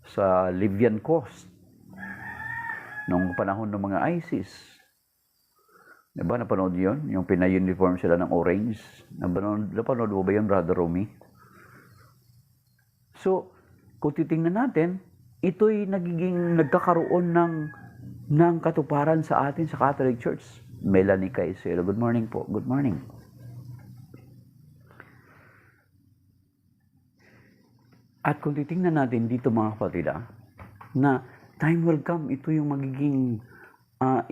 sa Libyan coast noong panahon ng mga ISIS. Diba, napanood yun? Yung pinay-uniform sila ng orange. Napanood mo ba yun, Brother Romy? So, kung titingnan natin, ito'y nagkakaroon ng katuparan sa atin sa Catholic Church. Melanie Caicero, good morning po. Good morning. At kung titingnan natin dito mga kapatid, na time will come, ito yung magiging,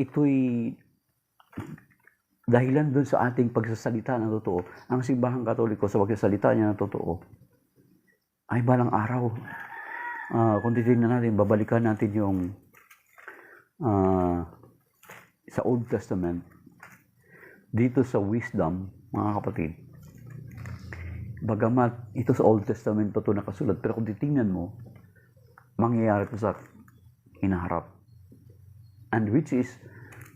ito'y dahilan dun sa ating pagsasalita ng totoo. Ang simbahang Katoliko sa pagsasalita niya ng totoo ay balang araw. Kung titingnan natin, babalikan natin yung sa Old Testament, dito sa wisdom, mga kapatid. Bagamat ito sa Old Testament pa ito nakasulat, pero kung titingnan mo, mangyayari ito sa hinaharap. And which is,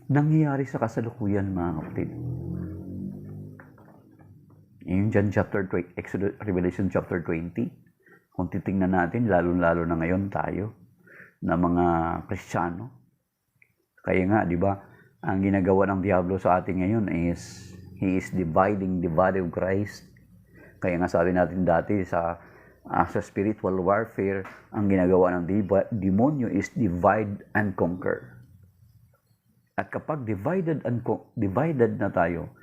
nangyayari sa kasalukuyan, mga kapatid. Yung dyan, Revelation chapter 20, kung titingnan natin, lalo-lalo na ngayon tayo, na mga Kristiyano. Kaya nga, di ba, ang ginagawa ng Diablo sa atin ngayon is, he is dividing the body of Christ. Kaya nga sabi natin dati sa spiritual warfare, ang ginagawa ng demonyo is divide and conquer. At kapag divided na tayo,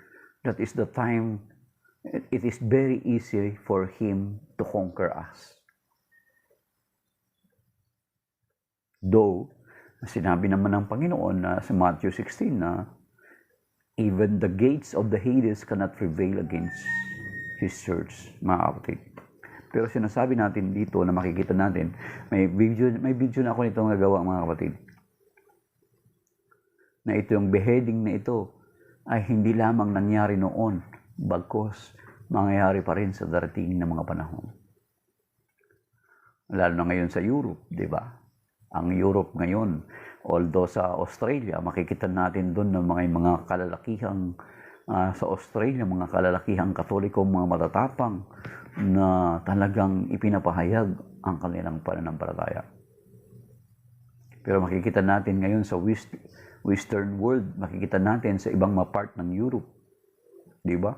that is the time, it is very easy for him to conquer us. Though, sinabi naman ng Panginoon na sa Matthew 16 na even the gates of the Hades cannot prevail against His church, mga kapatid. Pero sinasabi natin dito na makikita natin, may video na ako nitong nagawa, mga kapatid, na ito yung beheading na ito ay hindi lamang nangyari noon, bagkus mangyayari pa rin sa darating na mga panahon. Lalo na ngayon sa Europe, di ba? Ang Europe ngayon, Although sa Australia, makikita natin doon ng mga kalalakihang sa Australia, mga kalalakihang Katoliko, mga matatapang na talagang ipinapahayag ang kanilang pananampalataya. Pero makikita natin ngayon sa Western world, makikita natin sa ibang part ng Europe, di ba?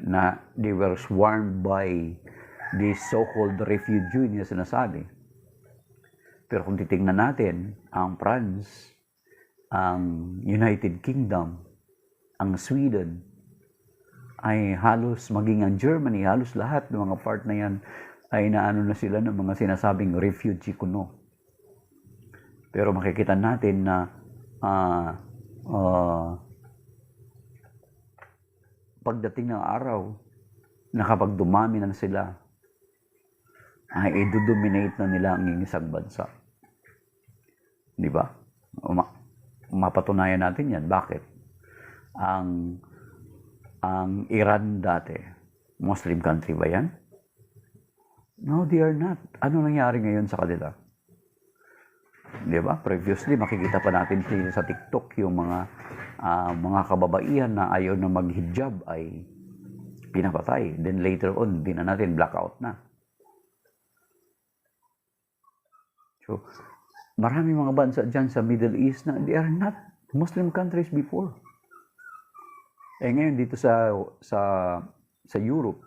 Na they were swarmed by this so-called refugee na sinasabi. Pero kung titingnan natin, ang France, ang United Kingdom, ang Sweden, ay halos, maging ang Germany, halos lahat ng mga part na yan ay naano na sila ng mga sinasabing refugee kuno. Pero makikita natin na pagdating ng araw, na kapag dumami na sila, ay i-dominate na nila ang isang bansa. Di ba? Mapatunayan natin yan. Bakit? Ang Iran dati, Muslim country ba yan? No, they are not. Ano nangyari ngayon sa kanila? Di ba? Previously, makikita pa natin sa TikTok yung mga kababaihan na ayaw na mag-hijab ay pinapatay. Then later on, di na natin blackout na. So, maraming mga bansa dyan sa Middle East na they are not Muslim countries before. Ngayon dito sa Europe,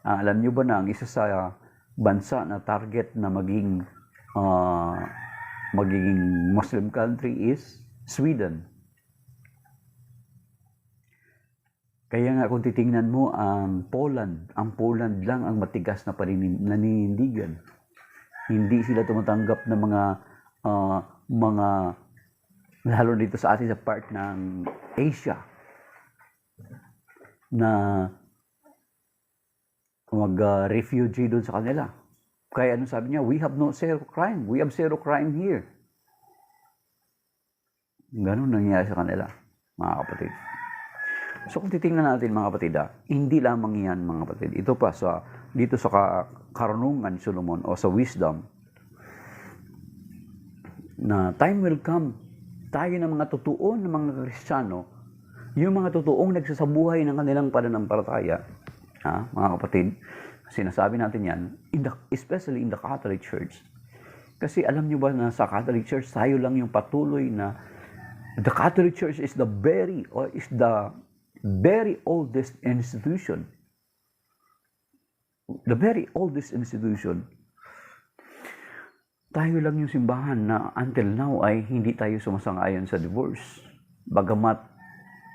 alam nyo ba na ang isa sa bansa na target na maging Muslim country is Sweden. Kaya nga kung titingnan mo ang Poland lang ang matigas na naninindigan. Hindi sila tumatanggap ng mga lalo dito sa atin sa part ng Asia na mag-refugee doon sa kanila. Kaya ano sabi niya? We have no zero crime. We have zero crime here. Ganun nangyayari sa kanila, mga kapatid. So kung titingnan natin mga kapatid, hindi lamang yan mga kapatid. Ito pa dito sa karunungan ni Solomon o sa wisdom, na time will come, tayo ng mga totoo ng mga Kristiyano, yung mga totoong nagsasabuhay ng kanilang pananampalataya, mga kapatid, sinasabi natin yan, especially in the Catholic Church. Kasi alam nyo ba na sa Catholic Church, tayo lang yung patuloy na the Catholic Church is the very oldest institution. The very oldest institution. Tayo lang yung simbahan na until now ay hindi tayo sumasang-ayon sa divorce. Bagamat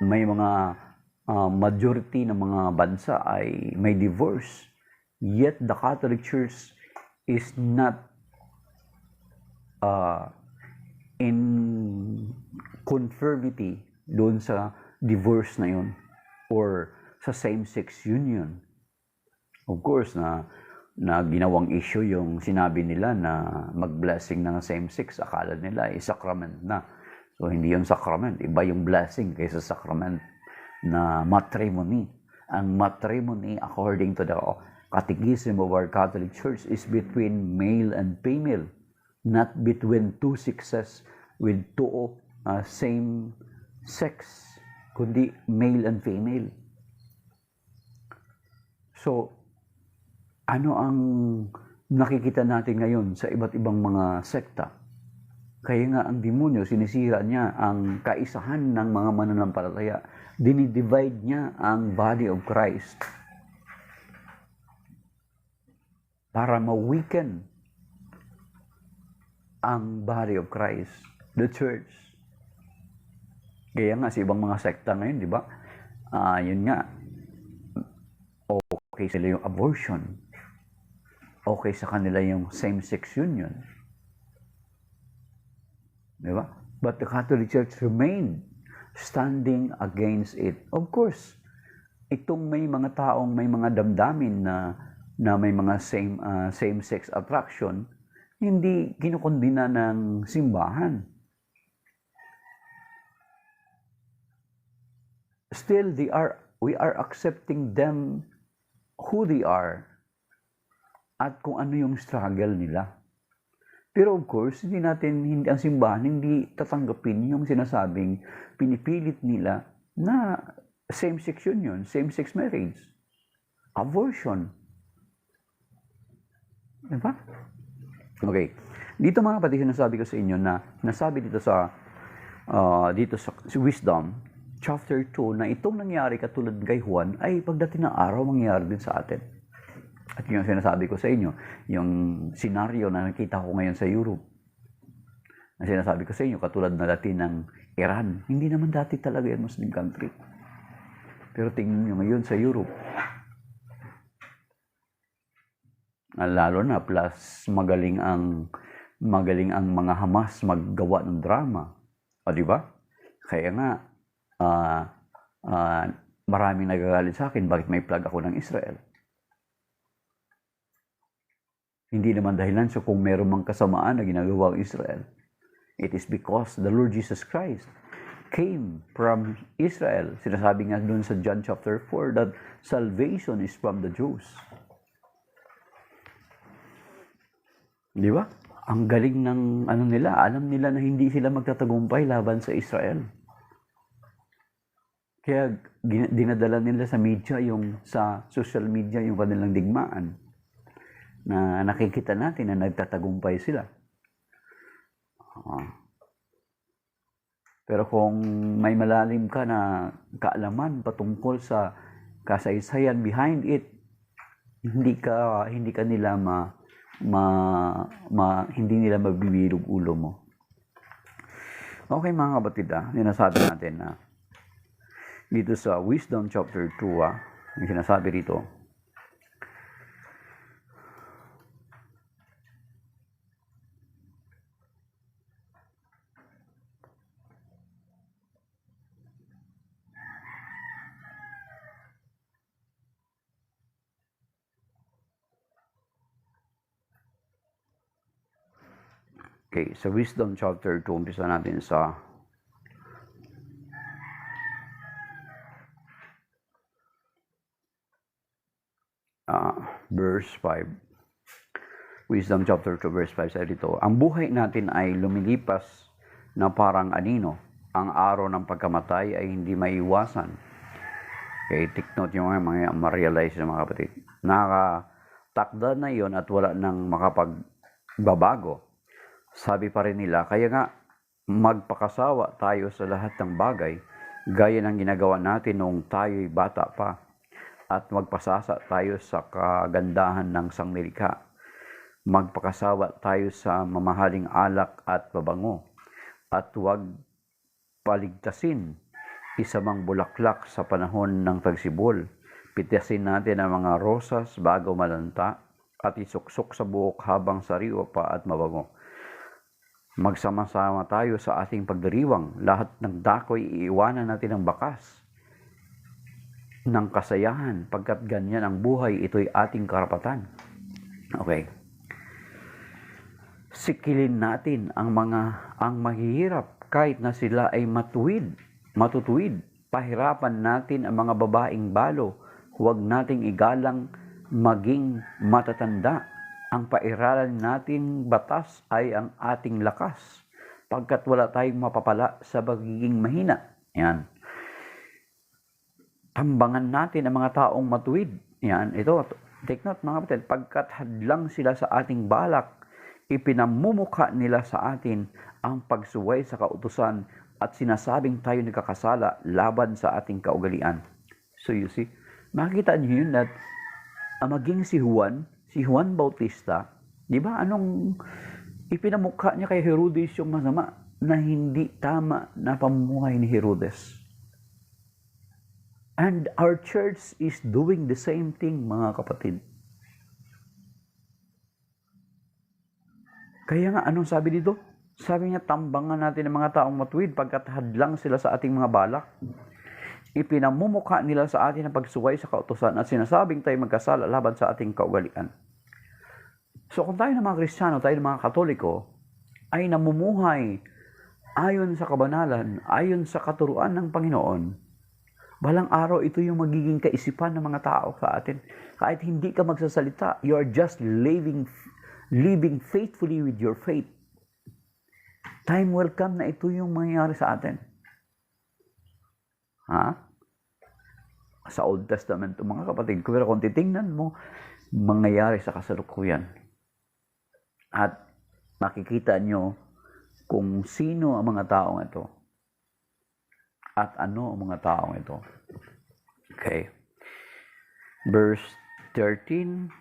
may mga majority ng mga bansa ay may divorce, yet the Catholic Church is not in conformity doon sa divorce na yun or sa same-sex union. Of course, na ginawang issue yung sinabi nila na mag-blessing ng same-sex, akala nila ay sacrament na. So, hindi yung sacrament, iba yung blessing kaysa sacrament na matrimony. Ang matrimony, according to the Catechism of our Catholic Church, is between male and female, not between two sexes with two same sex, kundi male and female. So, ano ang nakikita natin ngayon sa iba't ibang mga sekta? Kaya nga ang demonyo, sinisira niya ang kaisahan ng mga mananampalataya. Dinidivide niya ang body of Christ para ma-weaken ang body of Christ, the church. Kaya nga sa ibang mga sekta ngayon, di ba? Yun nga, okay sila yung abortion. Okay sa kanila yung same-sex union. Di ba? But the Catholic Church remained standing against it. Of course, itong may mga taong may mga damdamin na may mga same-sex attraction, hindi kinukondina ng simbahan. Still, we are accepting them who they are at kung ano yung struggle nila. Pero of course, ang simbahan hindi tatanggapin yung sinasabing pinipilit nila na same-sex union, same-sex marriage, abortion. Diba? Okay. Dito mga kapatid, sinasabi ko sa inyo na nasabi dito sa Wisdom, chapter 2, na itong nangyari katulad kay Juan ay pagdating ng araw mangyayari din sa atin. At yung sinasabi ko sa inyo, yung senaryo na nakita ko ngayon sa Europe, na sinasabi ko sa inyo, katulad na dati ng Iran, hindi naman dati talaga yan Muslim country. Pero tingnan nyo ngayon sa Europe, lalo na plus magaling ang mga Hamas maggawa ng drama. O di ba? Kaya nga maraming nagagalit sa akin bakit may flag ako ng Israel. Hindi naman dahilan so kung meron mang kasamaan na ginagawa ang Israel. It is because the Lord Jesus Christ came from Israel. Sinasabi nga doon sa John chapter 4 that salvation is from the Jews. Di ba? Ang galing ng nila. Alam nila na hindi sila magtatagumpay laban sa Israel. Kaya dinadala nila sa media, sa social media, yung kanilang digmaan. Na nakikita natin na nagtatagumpay sila. Pero kung may malalim ka na kaalaman patungkol sa kasaysayan behind it, hindi nila mabibilog ulo mo. Okay mga kapatid, sinasabi natin na dito sa Wisdom chapter 2, yung sinasabi rito, okay, sa Wisdom chapter 2, umpisa natin sa verse 5. Wisdom chapter 2, verse 5 sa dito, ang buhay natin ay lumilipas na parang anino. Ang araw ng pagkamatay ay hindi maiwasan. Okay, take note yung mga ma-realize ng mga kapatid. Nakatakda na yon at wala nang makapagbabago. Sabi pa rin nila, kaya nga magpakasawa tayo sa lahat ng bagay, gaya ng ginagawa natin noong tayo'y bata pa, at magpasasa tayo sa kagandahan ng sangnilikha. Magpakasawa tayo sa mamahaling alak at pabango, at huwag paligtasin isamang bulaklak sa panahon ng tagsibol. Pitasin natin ang mga rosas bago malanta, at isuksok sa buhok habang sariwa pa at mabango. Magsama-sama tayo sa ating pagdiriwang. Lahat ng dakoy iiwanan natin ang bakas ng kasayahan, pagkat ganyan ang buhay, ito'y ating karapatan. Okay. Sikilin natin ang mahihirap kahit na sila ay matutuwid. Pahirapan natin ang mga babaeng balo. Huwag nating igalang maging matatanda. Ang pairalan nating batas ay ang ating lakas, pagkat wala tayong mapapala sa pagiging mahina. Yan. Tambangan natin ang mga taong matuwid. Yan. Ito, take note mga kapatid, pagkat hadlang sila sa ating balak, ipinamumukha nila sa atin ang pagsuway sa kautusan at sinasabing tayo nagkakasala laban sa ating kaugalian. So you see, makikita niyo yun that maging si Juan Bautista, di ba anong ipinamukha niya kay Herodes yung masama na hindi tama na pamumuhay ni Herodes. And our church is doing the same thing, mga kapatid. Kaya nga, anong sabi dito? Sabi niya, tambangan natin ang mga taong matuwid pagkat hadlang sila sa ating mga balak. Ipinamumukha nila sa atin ang pagsuway sa kautusan at sinasabing tayo magkasala laban sa ating kaugalian. So kung tayo ng mga Kristiyano, tayo ng mga Katoliko, ay namumuhay ayon sa kabanalan, ayon sa katuruan ng Panginoon, balang araw ito yung magiging kaisipan ng mga tao sa atin. Kahit hindi ka magsasalita, you are just living living faithfully with your faith. Time will come na ito yung mangyayari sa atin. Sa Old Testament, mga kapatid, pero kung titingnan mo, mangyayari sa kasalukuyan. At makikita nyo kung sino ang mga taong ito. At ano ang mga taong ito. Okay. Verse 13,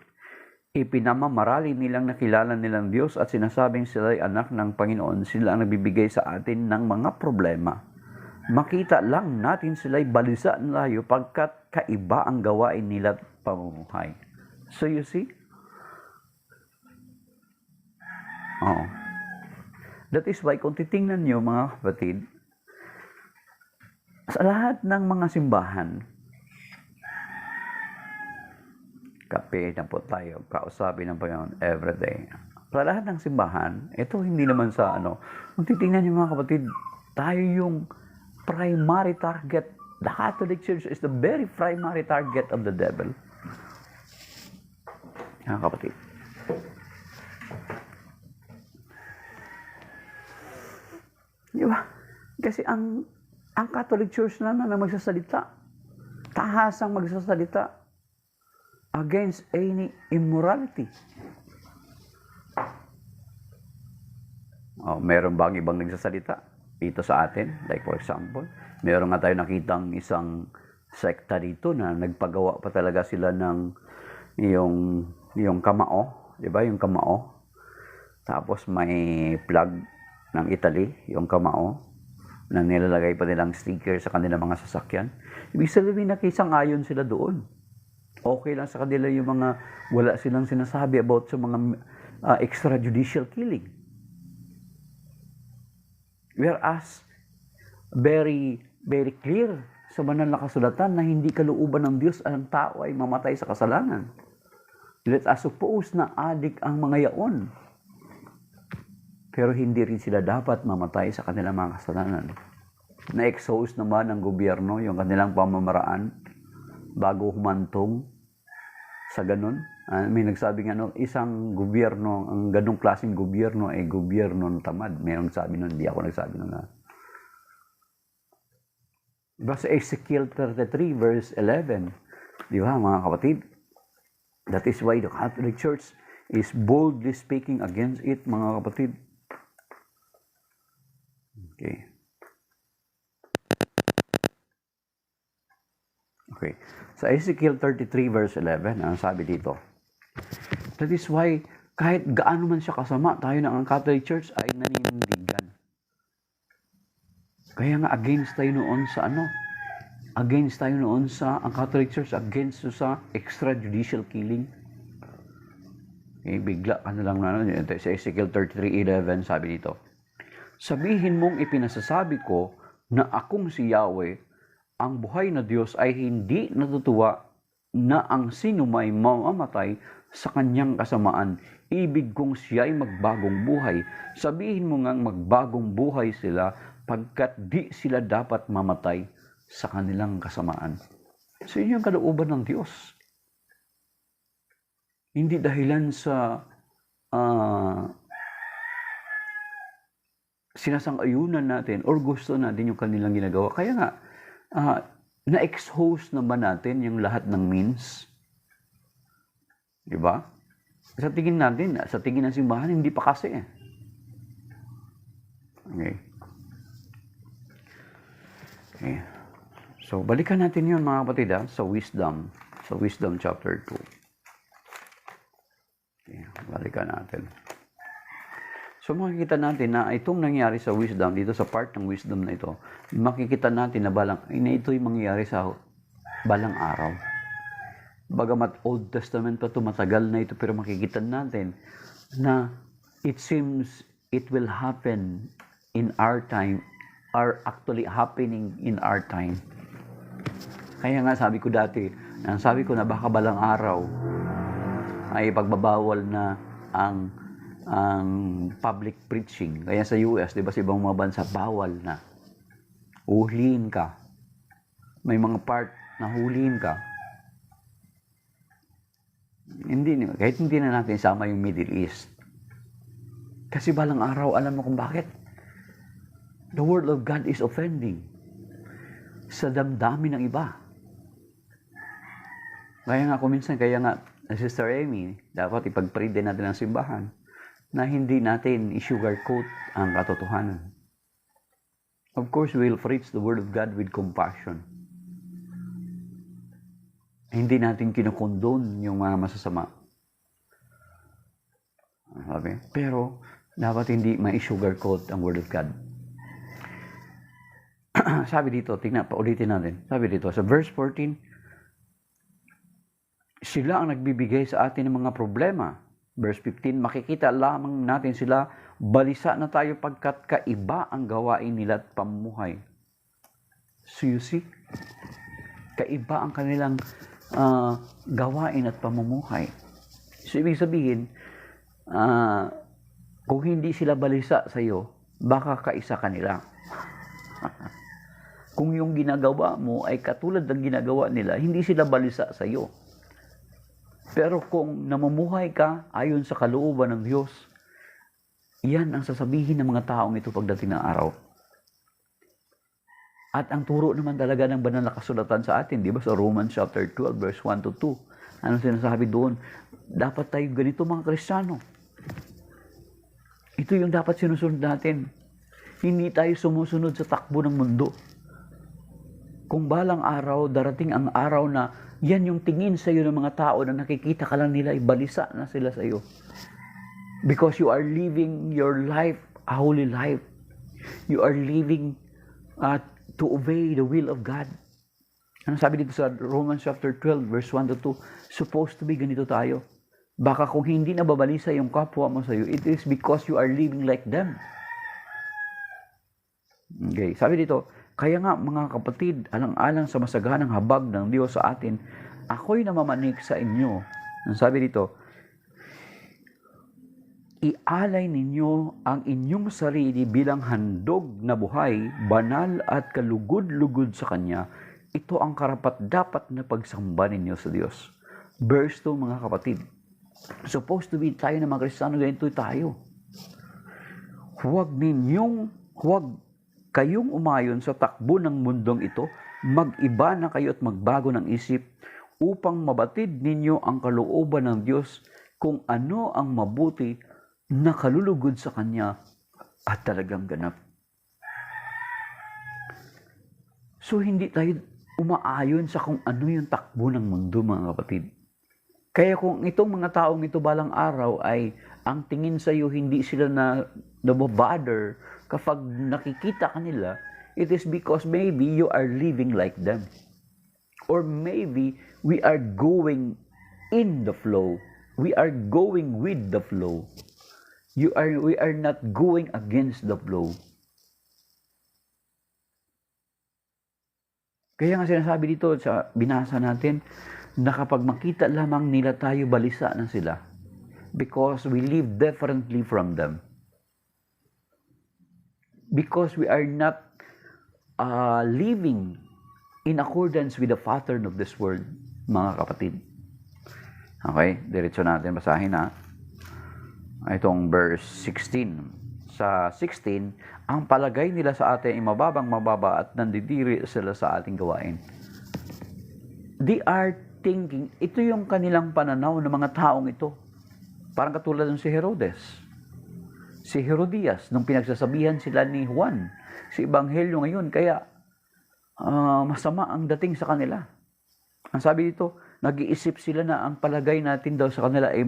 ipinamamarali nilang nakilala nilang Diyos at sinasabing sila'y anak ng Panginoon. Sila ang nagbibigay sa atin ng mga problema. Makita lang natin sila'y balisa layo pagkat kaiba ang gawain nila at pamumuhay. So you see? That is why kung titingnan nyo mga kapatid, sa lahat ng mga simbahan, kape na po tayo, kausapin ng Panginoon everyday. Sa lahat ng simbahan, ito hindi naman sa kung titingnan nyo mga kapatid, tayo yung primary target. The Catholic Church is the very primary target of the devil. Mga kapatid. Di ba? Kasi ang Catholic Church na magsasalita, tahasang magsasalita against any immorality. Meron bang ibang nagsasalita dito sa atin? Like for example, meron nga tayo nakitang isang sekta dito na nagpagawa pa talaga sila ng yung kamao, di ba? Yung kamao. Tapos may plug ng Italy, yung kamao, na nilalagay pa nilang sticker sa kanilang mga sasakyan. Ibig sabihin nakisang-ayon sila doon. Okay lang sa kanila yung mga wala silang sinasabi about sa mga extrajudicial killing. Whereas, very, very clear sa banal na kasulatan na hindi kalooban ng Diyos ang tao ay mamatay sa kasalanan. Let us suppose na adik ang mga yaon. Pero hindi rin sila dapat mamatay sa kanilang mga kasalanan. Na-expose naman ng gobyerno yung kanilang pamamaraan bago humantong sa ganun. May nagsabing isang gobyerno, ang ganung klaseng gobyerno ay gobyerno ng tamad. May nagsabi nun, hindi ako nagsabi nun. Diba sa Ezekiel 33 verse 11, di ba mga kapatid? That is why the Catholic Church is boldly speaking against it, mga kapatid. Okay. Sa Ezekiel 33 verse 11, ang sabi dito, that is why kahit gaano man siya kasama, tayo ng Catholic Church ay naninindigan. Kaya nga against tayo noon sa against tayo noon sa ang Catholic Church, against sa extrajudicial killing. Bigla ka na lang sa Ezekiel 33:11, sabi dito, sabihin mong ipinasasabi ko na akong si Yahweh, ang buhay na Diyos ay hindi natutuwa na ang sino may mamamatay sa kanyang kasamaan. Ibig kong siya ay magbagong buhay. Sabihin mo ngang magbagong buhay sila pagkat di sila dapat mamatay sa kanilang kasamaan. So yun yung kalooban ng Diyos. Hindi dahilan sa sinasang-ayunan natin or gusto natin yung kanilang ginagawa. Kaya nga, na-expose naman natin yung lahat ng means. Di ba? Sa tingin natin, sa tingin ng simbahan, hindi pa kasi. Okay. So, balikan natin yun mga kapatid sa Wisdom. Sa Wisdom chapter 2. Okay, balikan natin. So makikita natin na itong nangyari sa wisdom, dito sa part ng wisdom na ito, makikita natin na ito'y mangyayari sa balang araw. Bagamat Old Testament pa ito, matagal na ito, pero makikita natin na it seems it will happen in our time, are actually happening in our time. Kaya nga sabi ko dati, na baka balang araw ay pagbabawal na ang public preaching. Kaya sa US, di ba, sa ibang mga bansa, bawal na. Huliin ka. May mga part na huliin ka. Kahit hindi na natin sama yung Middle East. Kasi balang araw, alam mo kung bakit? The Word of God is offending sa damdamin ng iba. Kaya nga, Sister Amy, dapat ipag-pray din natin ang simbahan na hindi natin i-sugarcoat ang katotohanan. Of course, we'll preach the Word of God with compassion. Hindi natin kinukondon yung mga masasama. Sabi? Pero, dapat hindi ma-sugarcoat ang Word of God. Sabi dito, paulitin natin. Sabi dito, sa verse 14, sila ang nagbibigay sa atin ng mga problema. Verse 15, makikita lamang natin sila, balisa na tayo pagkat kaiba ang gawain nila at pamumuhay. So you see, kaiba ang kanilang gawain at pamumuhay. So ibig sabihin, kung hindi sila balisa sa iyo, baka kaisa kanila. Kung yung ginagawa mo ay katulad ng ginagawa nila, hindi sila balisa sa iyo. Pero kung namumuhay ka ayon sa kalooban ng Diyos, yan ang sasabihin ng mga taong ito pagdating ng araw. At ang turo naman talaga ng banal na kasulatan sa atin, di ba? Sa Romans chapter 12, verse 1 to 2. Anong sinasabi doon? Dapat tayo ganito mga Kristiyano. Ito yung dapat sinusunod natin. Hindi tayo sumusunod sa takbo ng mundo. Kung balang araw, darating ang araw na yan yung tingin sa iyo ng mga tao na nakikita ka lang nila, ibalisa na sila sa iyo. Because you are living your life, a holy life. You are living to obey the will of God. Ano sabi dito sa Romans chapter 12, verse 1 to 2? Supposed to be ganito tayo. Baka kung hindi nababalisa yung kapwa mo sa iyo, it is because you are living like them. Okay, sabi dito, kaya nga mga kapatid, alang-alang sa masaganang habag ng Diyos sa atin, ako'y namamanik sa inyo. Ang sabi dito, ialay ninyo ang inyong sarili bilang handog na buhay, banal at kalugod-lugod sa Kanya. Ito ang karapat-dapat na pagsamba ninyo sa Diyos. Verse 2, mga kapatid. Supposed to be tayo na mga Kristiyano, ganito tayo. Huwag kayong umayon sa takbo ng mundong ito, mag-iba na kayo at magbago ng isip upang mabatid ninyo ang kalooban ng Diyos kung ano ang mabuti na kalulugod sa Kanya at talagang ganap. So, hindi tayo umaayon sa kung ano yung takbo ng mundo, mga kapatid. Kaya kung itong mga taong ito balang araw ay ang tingin sa iyo, hindi sila nababother kapag nakikita kanila, it is because maybe you are living like them. Or maybe we are going in the flow. We are going with the flow. We are not going against the flow. Kaya nga sinasabi dito sa binasa natin na kapag makita lamang nila tayo, balisa na sila. Because we live differently from them. Because we are not living in accordance with the pattern of this world, mga kapatid. Okay, diretso natin, basahin na. Itong verse 16. Sa 16, ang palagay nila sa atin ay mababang-mababa at nandidiri sila sa ating gawain. They are thinking, ito yung kanilang pananaw ng mga taong ito. Parang katulad ng si Herodes. Si Herodias, nung pinagsasabihan sila ni Juan, si Ebanghelyo ngayon, kaya masama ang dating sa kanila. Ang sabi dito, nag-iisip sila na ang palagay natin daw sa kanila ay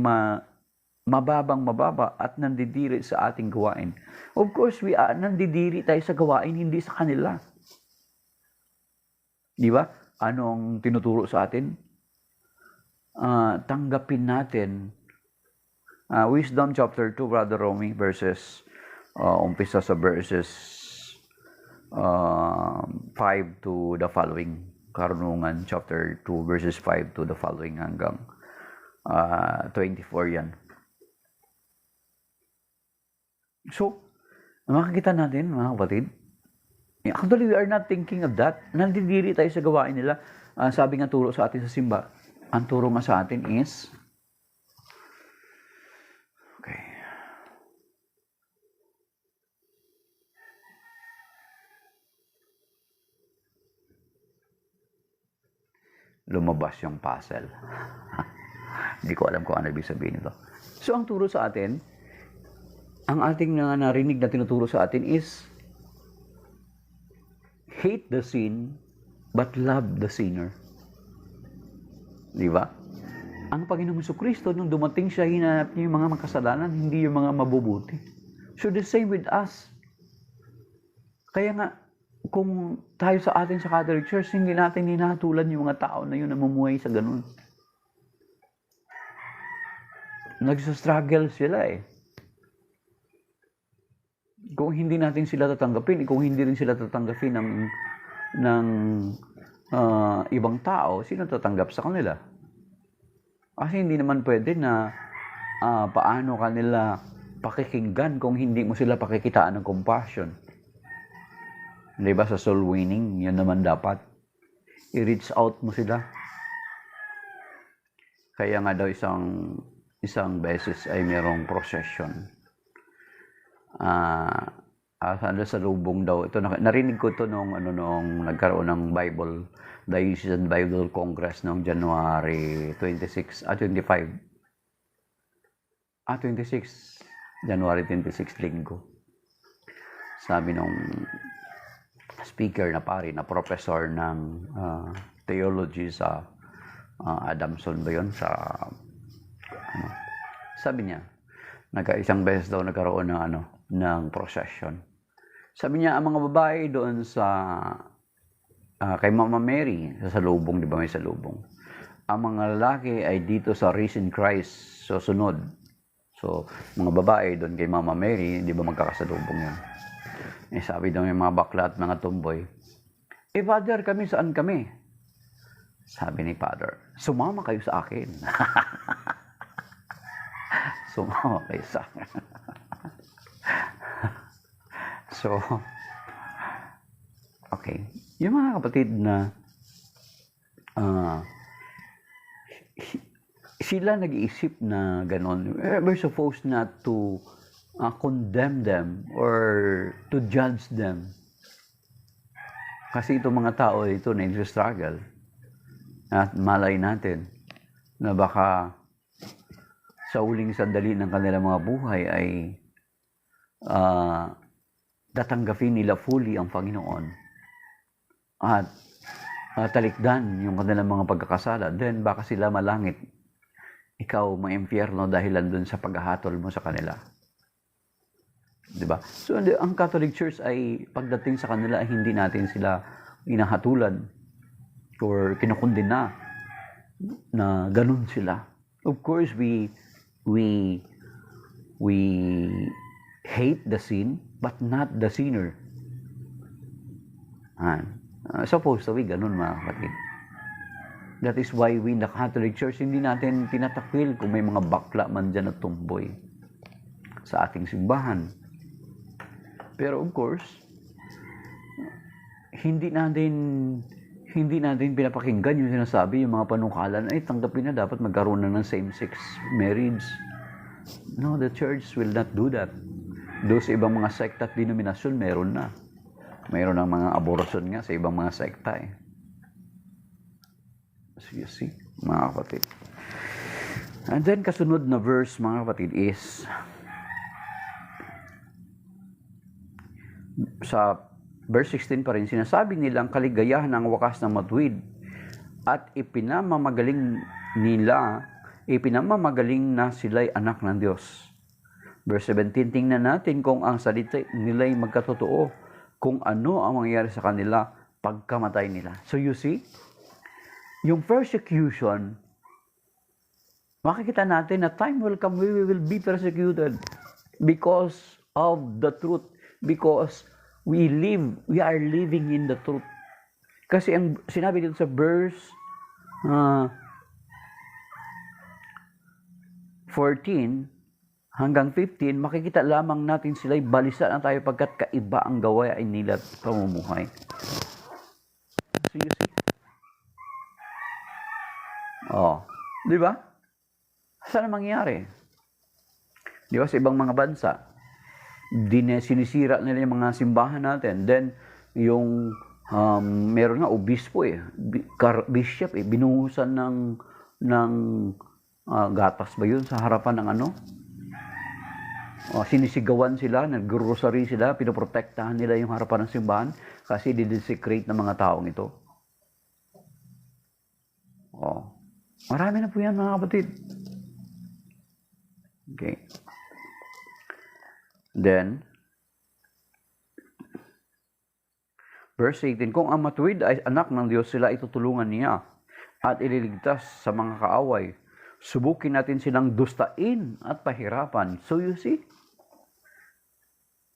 mababang-mababa at nandidiri sa ating gawain. Of course, nandidiri tayo sa gawain, hindi sa kanila. Di ba? Anong tinuturo sa atin? Tanggapin natin Wisdom chapter 2, Brother Romy, umpisa sa verses 5 to the following. Karunungan chapter 2, verses 5 to the following hanggang 24 yan. So, makikita natin, mga kapatid, actually we are not thinking of that. Nandidiri tayo sa gawain nila. Sabi nga turo sa atin sa simba, ang turo nga sa atin is, lumabas yung puzzle. Hindi ko alam kung ano ibig sabihin nito. So, ang turo sa atin, ang ating narinig na tinuturo sa atin is, hate the sin, but love the sinner. Di ba? Ang Panginoong Jesucristo, nung dumating siya, hinanap niya yung mga makasalanan, hindi yung mga mabubuti. So, the same with us. Kaya nga, kung tayo sa atin sa Catholic Church, hindi natin hinahatulan yung mga tao na yun na mamumuhay sa ganun. Nagsastruggle sila eh. Kung hindi natin sila tatanggapin, kung hindi rin sila tatanggapin ng ibang tao, sino tatanggap sa kanila? Kasi hindi naman pwede na paano kanila pakikinggan kung hindi mo sila pakikitaan ng compassion. Diba sa soul winning, yun naman dapat. I-reach out mo sila. Kaya nga daw isang beses ay merong procession. Sa lubong daw. Ito, narinig ko ito nung nagkaroon ng Diocesan Bible Congress noong January 26, 26 linggo. Sabi nung speaker na pari, na professor ng theology sa Adamson ba yun? Sabi niya, isang beses daw nagkaroon ng procession. Sabi niya, ang mga babae doon kay Mama Mary, sa salubong, di ba may salubong? Ang mga lalaki ay dito sa Risen Christ, susunod. So, mga babae doon kay Mama Mary, di ba magkakasalubong yan? Sabi daw yung mga bakla at mga tumboy, Father, saan kami? Sabi ni Father, sumama kayo sa akin. Sumama kayo sa akin. So, okay. Yung mga kapatid na sila nag-iisip na gano'n, we're supposed not to condemn them or to judge them. Kasi itong mga tao ito na struggle. At malay natin na baka sa uling sandali ng kanilang mga buhay ay tatanggapin nila fully ang Panginoon. At talikdan yung kanilang mga pagkakasala. Then baka sila malangit. Ikaw ma-impyerno dahilan dun sa paghahatol mo sa kanila. Diba? So, ang Catholic Church ay pagdating sa kanila ay hindi natin sila inahatulan or kinukundina na ganun sila. Of course, we hate the sin, but not the sinner. Supposed to be ganun, mga kapatid. That is why we in the Catholic Church, hindi natin tinatakwil kung may mga bakla man dyan na tumboy sa ating simbahan. Pero of course, hindi natin pinapakinggan yung sinasabi, yung mga panukalan, ay tanggapin na dapat magkaroon na ng same-sex marriage. No, the church will not do that. Doon sa ibang mga sekta at denominasyon, meron na. Mayroon ng mga abortion nga sa ibang mga sekta eh. So you see, mga kapatid. And then kasunod na verse, mga kapatid, is sa verse 16 pa rin, sinasabi nilang kaligayahan ng wakas na matuwid at ipinamamagaling na sila'y anak ng Diyos. Verse 17, tingnan natin kung ang salita nila'y magkatotoo, kung ano ang mangyayari sa kanila pagkamatay nila. So you see, yung persecution, makikita natin na time will come, we will be persecuted because of the truth, because we are living in the truth. Kasi ang sinabi dito sa verse 14 hanggang 15, makikita lamang natin sila'y balisa na tayo pagkat kaiba ang gawain nila at pamumuhay. So you see? Di ba? Saan mangyayari? Di ba sa ibang mga bansa, sinisira nila yung mga simbahan natin. Then, yung Meron nga obispo bishop binuhusan ng gatas ba yun sa harapan ng sinisigawan sila, nag-grocery sila, pinoprotektahan nila yung harapan ng simbahan kasi didesecrate ng mga taong ito. Marami na po yan, mga kapatid. Okay. Then, verse 18, kung ang matuwid ay anak ng Diyos, sila itutulungan niya at ililigtas sa mga kaaway. Subukin natin silang dustain at pahirapan. So you see,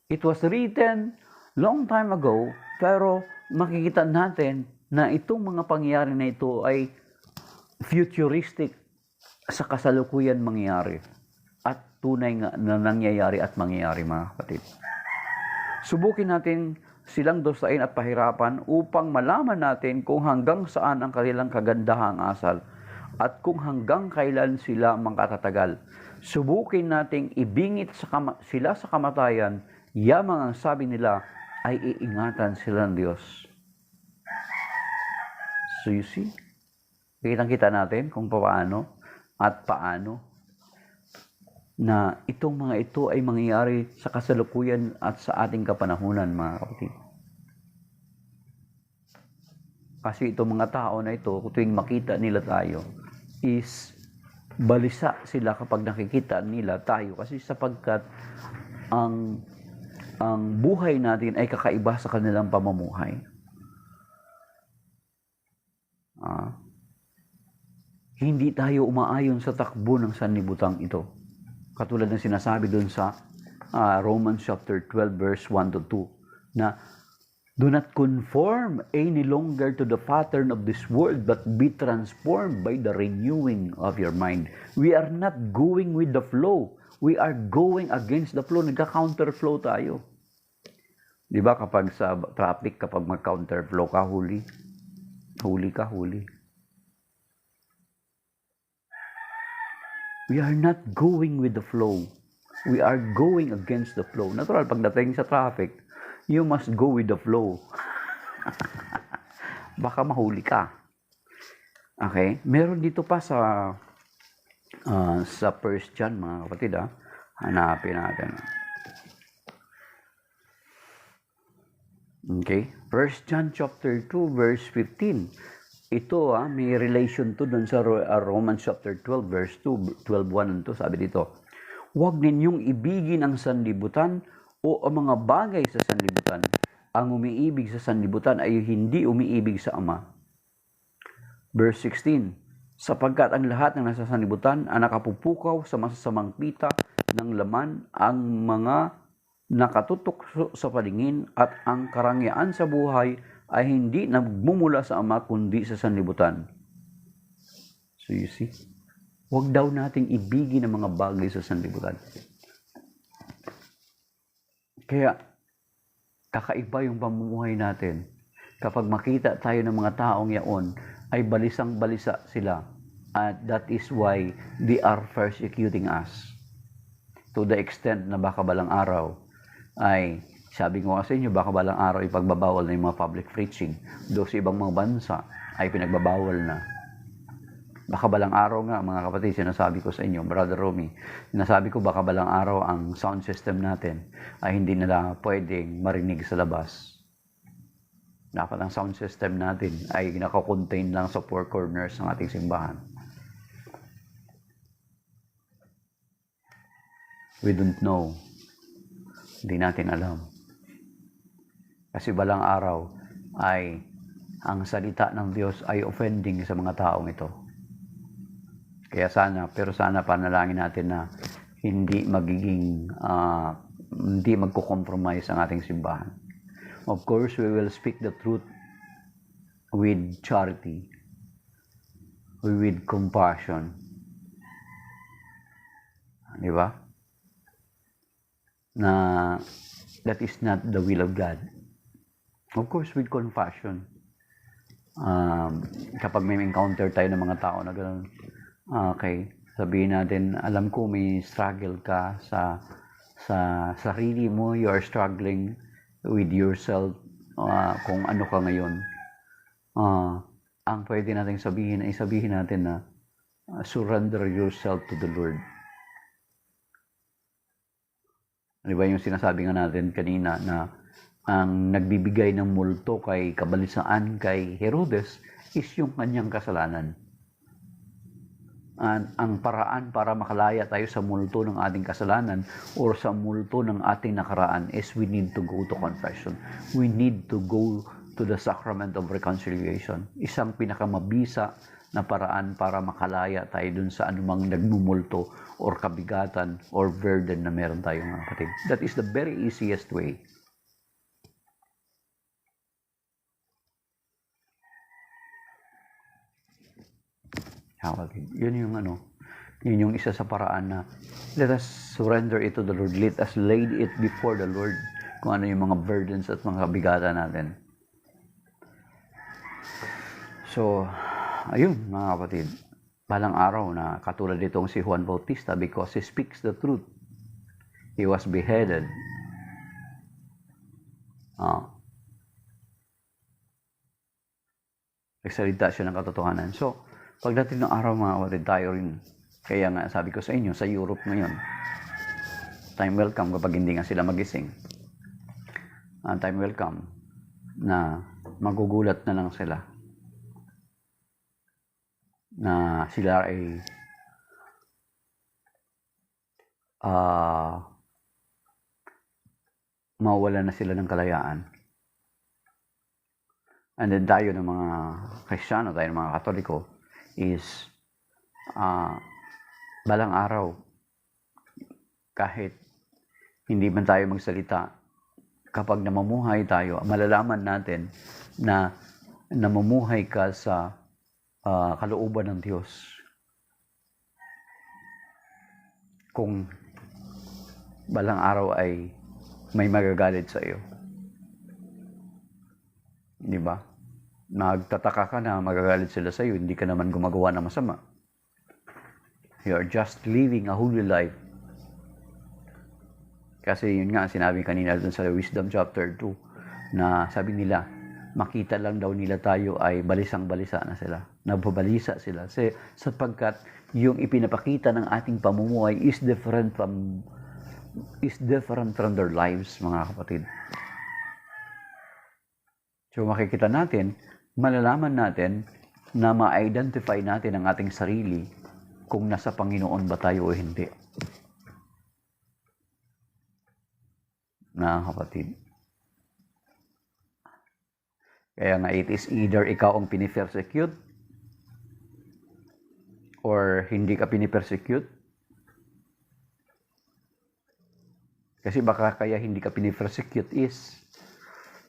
it was written long time ago, pero makikita natin na itong mga pangyayari na ito ay futuristic sa kasalukuyan mangyayari at tunay nga na nangyayari at mangyayari, mga kapatid. Subukin natin silang dustain at pahirapan upang malaman natin kung hanggang saan ang kanilang kagandahang asal at kung hanggang kailan sila makatatagal. Subukin nating ibingit sila sa kamatayan, yamang ang sabi nila ay iingatan sila ng Diyos. So you see, kitang-kita natin kung paano na itong mga ito ay mangyayari sa kasalukuyan at sa ating kapanahunan, mga kapatid. Kasi itong mga tao na ito, kung tuwing makita nila tayo, is balisa sila kapag nakikita nila tayo. Kasi sapagkat ang buhay natin ay kakaiba sa kanilang pamumuhay. Hindi tayo umaayon sa takbo ng sanlibutan ito. Katulad ng sinasabi doon sa Romans chapter 12 verse 1 to 2 na do not conform any longer to the pattern of this world, but be transformed by the renewing of your mind. We are not going with the flow. We are going against the flow. Nagka-counterflow tayo. Di ba kapag sa traffic, kapag mag-counterflow ka, huli ka. We are not going with the flow. We are going against the flow. Natural, pagdating sa traffic, you must go with the flow. Baka mahuli ka. Okay? Meron dito pa sa 1 John, mga kapatid, hanapin natin. Okay? 1 John chapter 2 verse 15. Ito, may relation to dun sa Romans chapter 12 verse 2, 12:1 to, sabi dito, huwag ninyong ibigin ang sanlibutan o ang mga bagay sa sanlibutan. Ang umiibig sa sanlibutan ay hindi umiibig sa Ama. Verse 16, sapagkat ang lahat ng nasa sanlibutan ang nakapupukaw sa masasamang pita ng laman, ang mga nakatutok sa paningin at ang karangyaan sa buhay ay hindi nagmumula sa Ama kundi sa sanlibutan. So you see, huwag daw nating ibigin ang mga bagay sa sanlibutan. Kaya, kakaiba yung pamumuhay natin. Kapag makita tayo ng mga taong yaon, ay balisang-balisa sila. At that is why they are persecuting us. To the extent na baka balang araw, ay sabi ko sa inyo, baka balang araw ipagbabawal na yung mga public preaching. Doon sa ibang mga bansa ay pinagbabawal na. Baka balang araw nga, mga kapatid, sinasabi ko sa inyo, Brother Romy, sinasabi ko baka balang araw ang sound system natin ay hindi nila pwedeng marinig sa labas. Dapat ang sound system natin ay nakakontain lang sa four corners ng ating simbahan. We don't know. Hindi natin alam. Kasi balang araw ay ang salita ng Diyos ay offending sa mga taong ito. Kaya sana panalangin natin na hindi magko-compromise ang ating simbahan. Of course, we will speak the truth with charity, with compassion. Di ba? Na that is not the will of God. Of course, with compassion. Kapag may encounter tayo ng mga tao na gano'n, okay, sabihin natin, alam ko may struggle ka sa sarili mo, you are struggling with yourself, kung ano ka ngayon, ang pwede natin sabihin ay sabihin natin na surrender yourself to the Lord. Di ba yung sinasabi nga natin kanina na ang nagbibigay ng multo kay kabalisaan kay Herodes is yung kanyang kasalanan. Ang paraan para makalaya tayo sa multo ng ating kasalanan or sa multo ng ating nakaraan is we need to go to confession. We need to go to the sacrament of reconciliation. Isang pinakamabisa na paraan para makalaya tayo dun sa anumang nagmumulto or kabigatan or burden na meron tayo, mga kapatid. That is the very easiest way. Yun yung isa sa paraan na let us surrender it to the Lord. Let us lay it before the Lord kung ano yung mga burdens at mga kabigatan natin. So, ayun mga kapatid, balang araw na katulad ditong si Juan Bautista, because he speaks the truth, he was beheaded. Nagsalita siya ng katotohanan. So, pagdating ng araw mga kapatid, tayo rin, kaya nga sabi ko sa inyo, sa Europe ngayon, time will come kapag hindi nga sila magising. Time will come na magugulat na lang sila na sila ay mawala na sila ng kalayaan. And then tayo ng mga Kristiyano, tayo ng mga Katoliko is balang araw kahit hindi man tayo magsalita, kapag namumuhay tayo, malalaman natin na namumuhay ka sa kalooban ng Diyos. Kung balang araw ay may magagalit sa iyo. Di ba? Nagtataka ka na magagalit sila sa iyo, hindi ka naman gumagawa ng masama. You are just living a holy life. Kasi yun nga, sinabi kanina dun sa Wisdom chapter 2, na sabi nila, makita lang daw nila tayo ay balisang-balisa na sila. Nababalisa sila. Sapagkat yung ipinapakita ng ating pamumuhay is different from their lives, mga kapatid. So makikita natin, malalaman natin na ma-identify natin ang ating sarili kung nasa Panginoon ba tayo o hindi. Mga kapatid. Kaya nga, it is either ikaw ang pinipersecute or hindi ka pinipersecute. Kasi baka kaya hindi ka pinipersecute is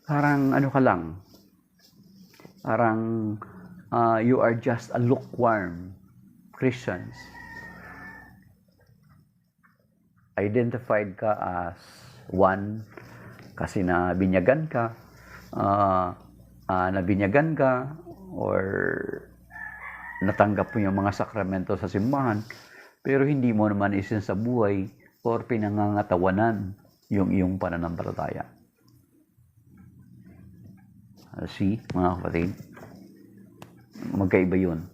parang ano ka lang. Parang you are just a lukewarm Christians. Identified ka as one kasi nabinyagan ka, or natanggap mo yung mga sakramento sa simbahan, pero hindi mo naman isin sa buhay or pinangangatawanan yung iyong pananampalataya. See, mga kapatid, magkaiba yun.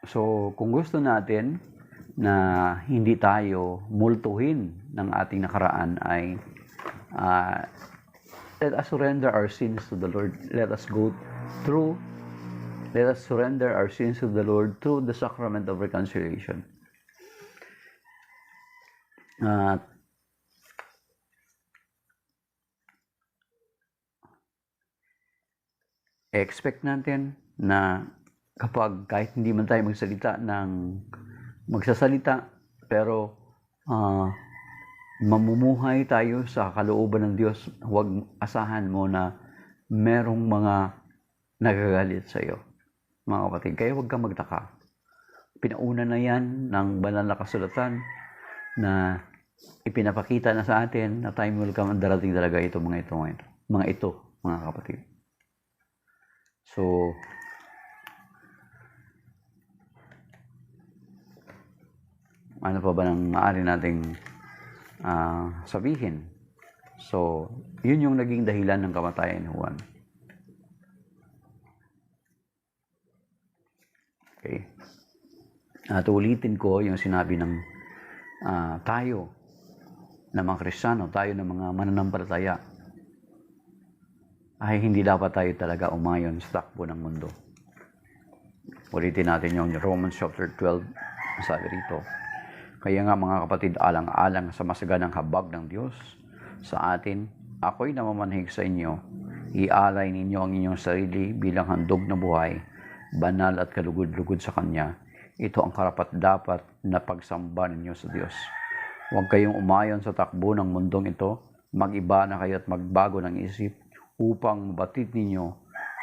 So, kung gusto natin na hindi tayo multuhin ng ating nakaraan ay let us surrender our sins to the Lord. Let us surrender our sins to the Lord through the sacrament of reconciliation. Expect natin na kapag kahit hindi man tayo magsasalita, pero mamumuhay tayo sa kalooban ng Diyos, huwag asahan mo na merong mga nagagalit sa iyo, mga kapatid. Kaya huwag kang magtaka. Pinauna na yan ng banal na kasulatan na ipinapakita na sa atin na time will come, darating talaga ito, mga kapatid. So, ano pa ba nang maaari nating sabihin. So, yun yung naging dahilan ng kamatayan ni Juan. Okay. At ulitin ko yung sinabi ng tayo na mga Kristiyano, tayo na mga mananampalataya, ay hindi dapat tayo talaga umayon sa takbo ng mundo. Ulitin natin yung Romans chapter 12, sabi rito. Kaya nga mga kapatid, alang-alang sa masaganang habag ng Diyos sa atin, ako'y namamanhig sa inyo, ialay ninyo ang inyong sarili bilang handog na buhay, banal at kalugod-lugod sa Kanya. Ito ang karapat-dapat na pagsamba ninyo sa Diyos. Huwag kayong umayon sa takbo ng mundong ito, mag-iba na kayo at magbago ng isip upang mabatid ninyo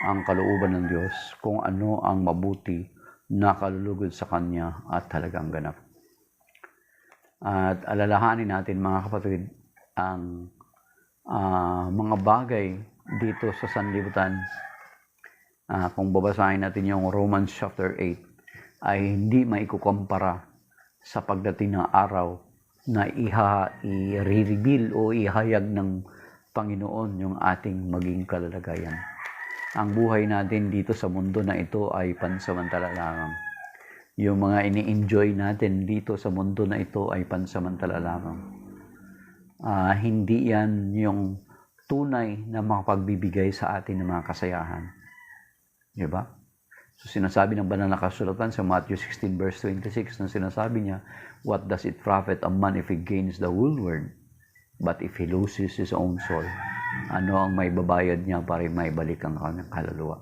ang kalooban ng Diyos kung ano ang mabuti na kalulugod sa Kanya at talagang ganap. At alalahanin natin mga kapatid ang mga bagay dito sa sanlibutan. Kung babasahin natin yung Romans chapter 8, ay hindi maikukumpara sa pagdating ng araw na i-reveal o ihayag ng Panginoon yung ating maging kalalagayan. Ang buhay natin dito sa mundo na ito ay pansamantala lamang. Yung mga ini-enjoy natin dito sa mundo na ito ay pansamantala lamang. Hindi yan yung tunay na makapagbibigay sa atin ng mga kasayahan. Diba? So sinasabi ng banal na kasulatan sa Matthew 16 verse 26 na sinasabi niya, what does it profit a man if he gains the whole world, but if he loses his own soul? Ano ang may babayad niya para may balik ang kanyang kaluluwa?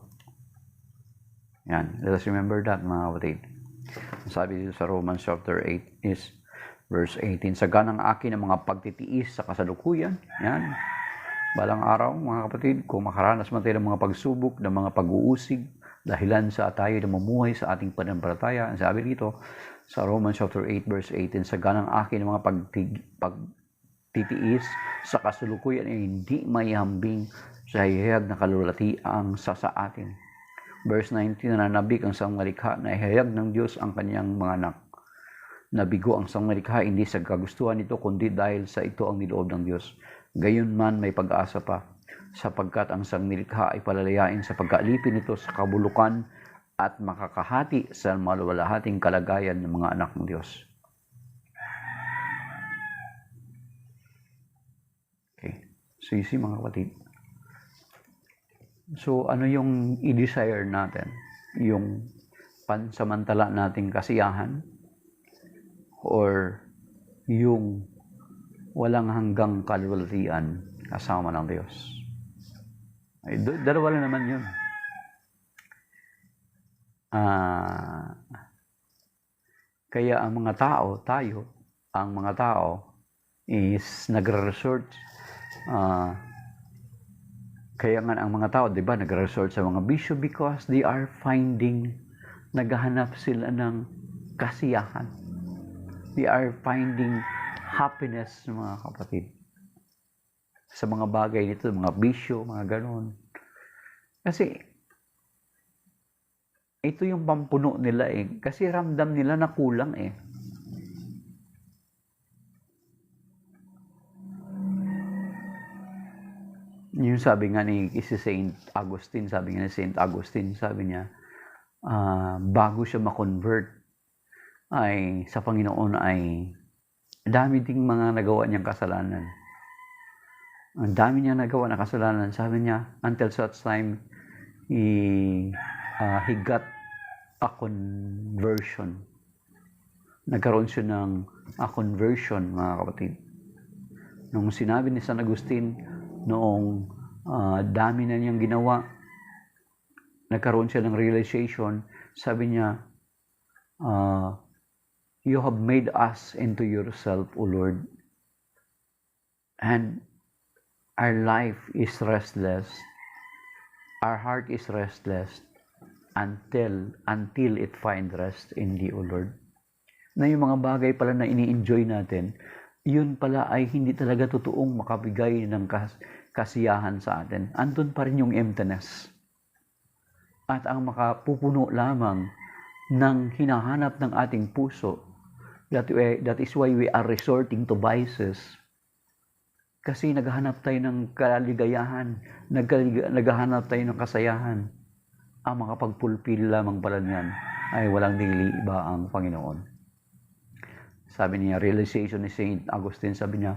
Yan. Let us remember that, mga kapatid. Sabi dito sa Romans chapter 8 is verse 18, saganang akin ang mga pagtitiis sa kasalukuyan. Yan. Balang araw, mga kapatid, kung makaranas man tayo ng mga pagsubok, ng mga pag-uusig, dahilan sa tayo na mamuhay sa ating pananampalataya. Ang sabi dito sa Romans chapter 8 verse 18, saganang akin ang mga pagtitiis sa kasalukuyan ay hindi maihambing sa hihayag na kalulatiang sa atin. Verse 19, nananabik ang sangmalikha na ihayag ng Diyos ang kanyang mga anak. Nabigo ang sangmalikha hindi sa kagustuhan nito kundi dahil sa ito ang niloob ng Diyos. Gayon man may pag-asa pa, sapagkat ang sangnilikha ay palalayain sa pagkaalipin nito sa kabulukan at makakahati sa maluwalhating kalagayan ng mga anak ng Diyos. Okay. So you see, mga kapatid. So ano yung i-desire natin? Yung pansamantala nating kasiyahan? Or yung walang hanggang kalwalhatian kasama ng Diyos? Ay, dalawa lang naman yun. Kaya ang mga tao, ang mga tao is nagre-resort. Kaya nga ang mga tao, di ba, nagre-resort sa mga bisyo because they are naghahanap sila ng kasiyahan. They are finding happiness, mga kapatid, sa mga bagay nito, mga bisyo, mga ganon. Kasi ito yung pampuno nila kasi ramdam nila na kulang Yung sabi nga ni Saint Augustine, sabi niya, bago siya ma-convert sa Panginoon ay dami ding mga nagawa niyang kasalanan. Ang dami niya nagawa na kasalanan. Sabi niya, until such time, he got a conversion. Nagkaroon siya ng conversion, mga kapatid. Nung sinabi ni San Agustin, noong dami na niyang ginawa, nagkaroon siya ng realization. Sabi niya, you have made us into yourself, O Lord. And our life is restless. Our heart is restless until it find rest in Thee, O Lord. Na yung mga bagay pala na ini-enjoy natin, yun pala ay hindi talaga totoong makabigay ng kasiyahan sa atin. Andun pa rin yung emptiness. At ang makapupuno lamang ng hinahanap ng ating puso, that is why we are resorting to vices, Kasi naghahanap tayo ng kaligayahan, naghahanap tayo ng kasayahan. Ang makapagpulpil lamang pala niyan ay walang niliiba ang Panginoon. Sabi niya, realization ni Saint Augustine, sabi niya,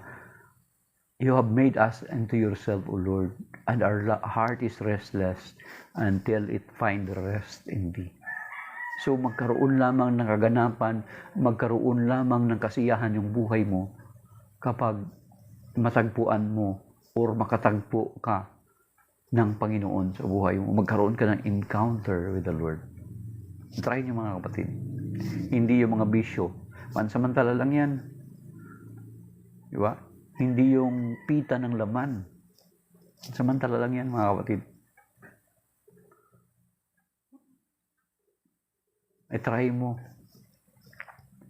you have made us unto yourself, O Lord, and our heart is restless until it find rest in Thee. So magkaroon lamang ng kaganapan, magkaroon lamang ng kasiyahan yung buhay mo kapag matagpuan mo or makatagpo ka ng Panginoon sa buhay mo. Magkaroon ka ng encounter with the Lord. Try niyo mga kapatid. Hindi yung mga bisyo. Pansamantala lang yan. Di ba? Hindi yung pita ng laman. Pansamantala lang yan mga kapatid. Try mo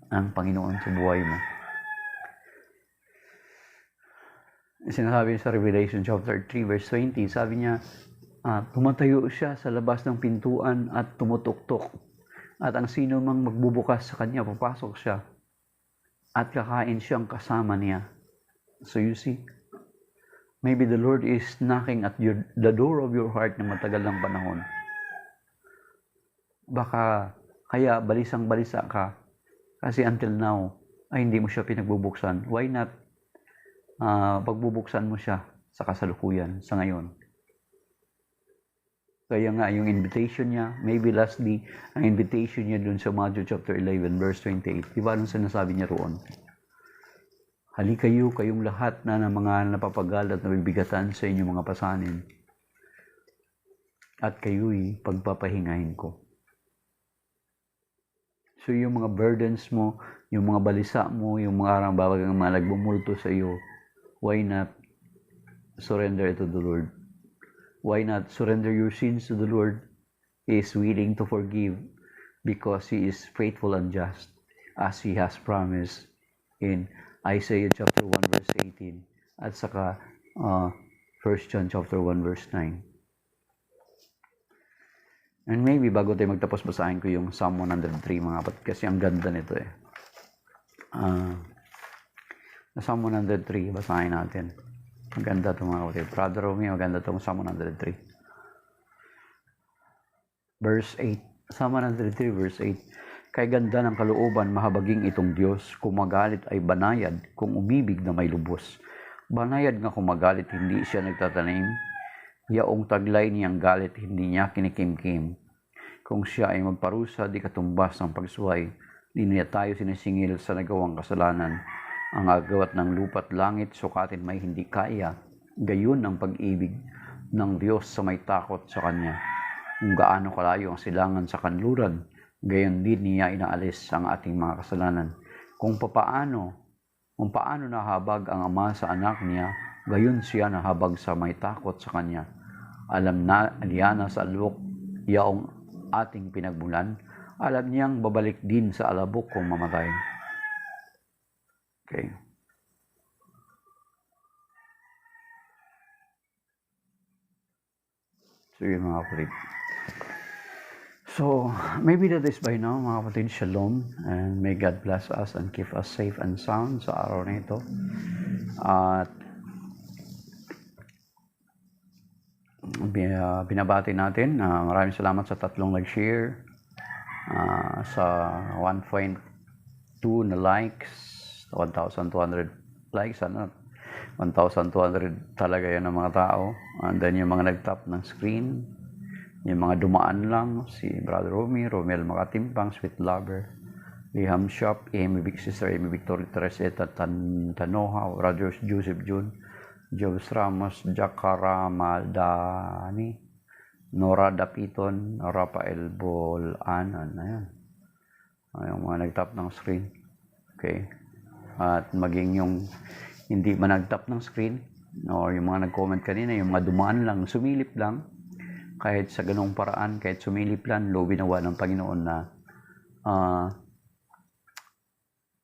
ang Panginoon sa buhay mo. Sinasabi sa Revelation chapter 3 verse 20, sabi niya, tumatayo siya sa labas ng pintuan at tumutuktok. At ang sino mang magbubukas sa kanya, papasok siya. At kakain siyang kasama niya. So you see, maybe the Lord is knocking at the door of your heart na matagal ng panahon. Baka kaya balisang-balisa ka kasi until now ay hindi mo siya pinagbubuksan. Why not pagbubuksan mo siya sa kasalukuyan, sa ngayon? Kaya nga, yung invitation niya, maybe lastly, ang invitation niya dun sa Matthew chapter 11, verse 28. Diba anong sinasabi niya roon? Halikayo kayong lahat na ng mga napapagal at nabibigatan sa inyong mga pasanin, at kayo'y pagpapahingahin ko. So yung mga burdens mo, yung mga balisa mo, yung mga babagang mga nagbumulto sa iyo, why not surrender it to the Lord? Why not surrender your sins to the Lord? He is willing to forgive because He is faithful and just as He has promised in Isaiah chapter 1 verse 18 at saka 1 John chapter 1 verse 9. And maybe bago tayo magtapos, basahin ko yung Psalm 103 mga kapatid kasi ang ganda nito eh. Psalm 103, basahin natin. Maganda itong mga kapatid. Brother Romeo, maganda itong Psalm 103. Verse 8. Psalm 103, verse 8. Kay ganda ng kalooban, mahabaging itong Diyos. Kung magalit ay banayad, kung umibig na may lubos. Banayad nga kung magalit, hindi siya nagtatanim. Yaong taglay niyang galit, hindi niya kinikimkim. Kung siya ay magparusa, di katumbas ng pagsuway. Di niya tayo sinisingil sa nagawang kasalanan. Ang agawat ng lupa't langit, sukatin may hindi kaya. Gayon ang pag-ibig ng Diyos sa may takot sa Kanya. Kung gaano kalayo ang silangan sa kanluran, gayon din niya inaalis ang ating mga kasalanan. Kung paano nahabag ang Ama sa anak niya, gayon siya nahabag sa may takot sa Kanya. Alam na niya na sa alok yaong ating pinagmulan, alam niyang babalik din sa alabok kung mamatay. Okay. So yun mga kapatid. So, maybe that is by now mga kapatid. Shalom, and may God bless us and keep us safe and sound sa araw na ito. At binabati natin. Maraming salamat sa tatlong nag-share. Sa 1.2 na likes, 1,200 likes, 1,200 talaga yan ng mga tao. And then yung mga nag-tap ng screen, yung mga dumaan lang, si Brother Romel Makatimpang, Sweet Lover, Liham Shop, Amy Big Sister, Amy Victoria Tereseta Tanoha, Brother Joseph June, Jobs Ramos, Jacara Maldani, Nora Dapiton, Rafael Bolanan, ayan. Yung mga nag-tap ng screen. Okay. At maging yung hindi man nag-tap ng screen, or yung mga nag-comment kanina, yung mga dumaan lang, sumilip lang, kahit sa ganong paraan, kahit sumilip lang, loobin nawa ng Panginoon na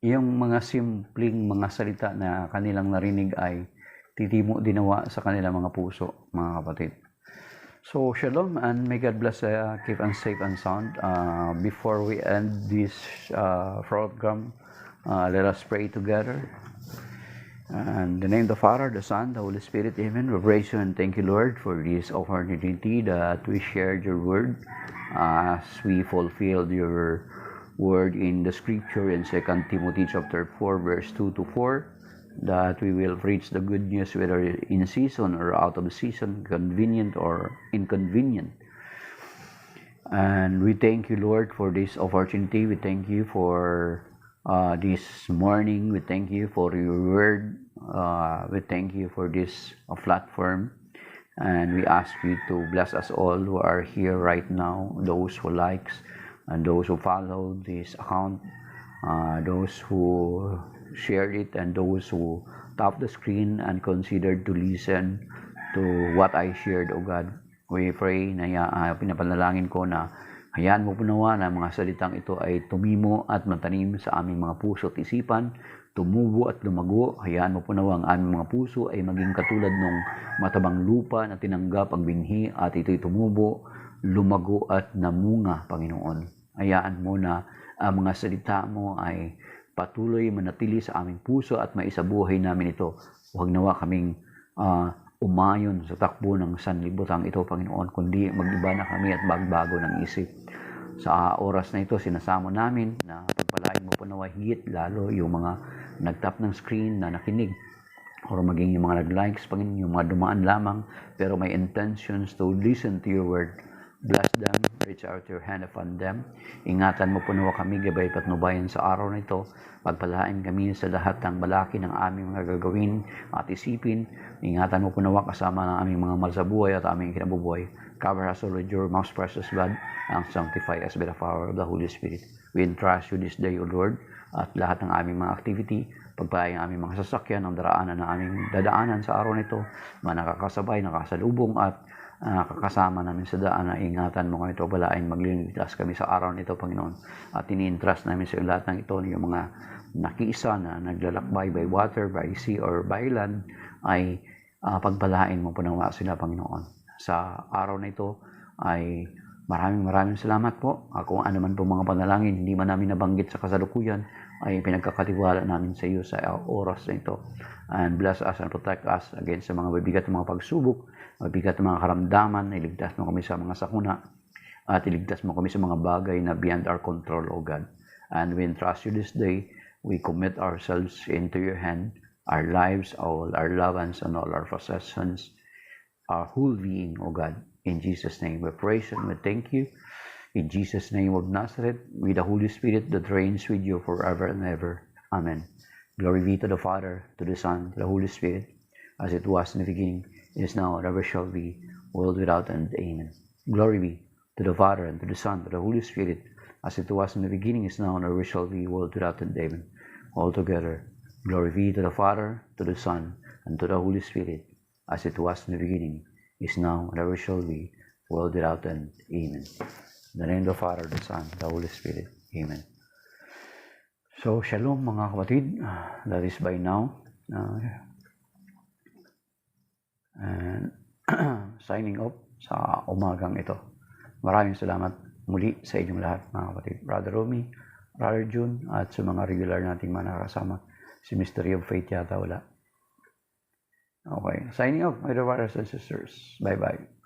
yung mga simpleng mga salita na kanilang narinig ay titimo dinawa sa kanilang mga puso, mga kapatid. So, shalom, and may God bless, keep us safe and sound. Before we end this program, let us pray together. And in the name of the Father, the Son, the Holy Spirit, amen. We praise you and thank you, Lord, for this opportunity that we shared your word as we fulfilled your word in the scripture in 2 Timothy chapter 4, verse 2 to 4, that we will preach the good news whether in season or out of season, convenient or inconvenient. And we thank you, Lord, for this opportunity. We thank you for this morning. We thank you for your word. We thank you for this platform. And we ask you to bless us all who are here right now, those who likes and those who follow this account, those who shared it, and those who tap the screen and considered to listen to what I shared, O God. We pray na pinapanalangin ko na hayaan mo po nawa na mga salitang ito ay tumimo at matanim sa aming mga puso at isipan, tumubo at lumago. Hayaan mo po nawa ang aming mga puso ay maging katulad ng matabang lupa na tinanggap ang binhi at ito'y tumubo, lumago at namunga, Panginoon. Hayaan mo na ang mga salita mo ay patuloy manatili sa aming puso at maisabuhay namin ito. Huwag nawa kaming umayon sa takbo ng sanlibutan ito, Panginoon, kundi mag-iba na kami at magbago ng isip. Sa oras na ito, sinasamo namin na pagpalain mo po nawa higit lalo yung mga nagtap ng screen na nakinig or maging yung mga nag-likes, Panginoon, yung mga dumaan lamang pero may intentions to listen to your word. Bless them, reach out your hand upon them. Ingatan mo po nawa kami, gabay patnubayan sa araw na ito. Pagpalain kami sa lahat ng balaki ng aming mga gagawin at isipin. Ingatan mo po nawa kasama ng aming mga mahal sa buhay at aming kinabubuhay. Cover us all with your most precious blood and sanctify us by the power of the Holy Spirit. We entrust you this day, O Lord, at lahat ng aming mga activity. Pagpalain ang aming mga sasakyan, ang daraanan na aming dadaanan sa araw na ito. Mga nakakasabay, nakasalubong at kakasama namin sa daan na ingatan mo kami ito, balain, magliligtas kami sa araw nito, Panginoon. At ini-entrust namin sa lahat ng ito, yung mga nakiisa na naglalakbay by water, by sea, or by land, ay pagpalain mo po nawa sila, Panginoon. Sa araw na ito ay maraming salamat po. Kung ano man po mga panalangin, hindi man namin nabanggit sa kasalukuyan, ay pinagkakatiwala namin sa iyo sa oras na ito. And bless us and protect us against sa mga mabigat na mga pagsubok, mabigat na mga karamdaman. Iligtas mo kami sa mga sakuna at iligtas mo kami sa mga bagay na beyond our control, O God. And we entrust you this day. We commit ourselves into your hand, our lives, all our loved ones, and all our possessions, our whole being, O God. In Jesus' name we praise and we thank you. In Jesus' name of Nazareth, with the Holy Spirit that reigns with you forever and ever. Amen. Glory be to the Father, to the Son, to the Holy Spirit, as it was in the beginning, is now, and ever shall be, world without end. Amen. Glory be to the Father, and to the Son, to the Holy Spirit, as it was in the beginning, is now, and ever shall be, world without end. Amen. Altogether, glory be to the Father, to the Son, and to the Holy Spirit, as it was in the beginning, is now, and ever shall be, world without end. Amen. In the name of the Father, the Son, the Holy Spirit. Amen. So, shalom mga kapatid. That is by now. And signing off sa umagang ito. Maraming salamat muli sa inyong lahat mga kapatid. Brother Romy, Brother June, at sa mga regular nating mga nakasama. Si Mystery of Faith yata wala. Okay. Signing off, my dear brothers and sisters. Bye-bye.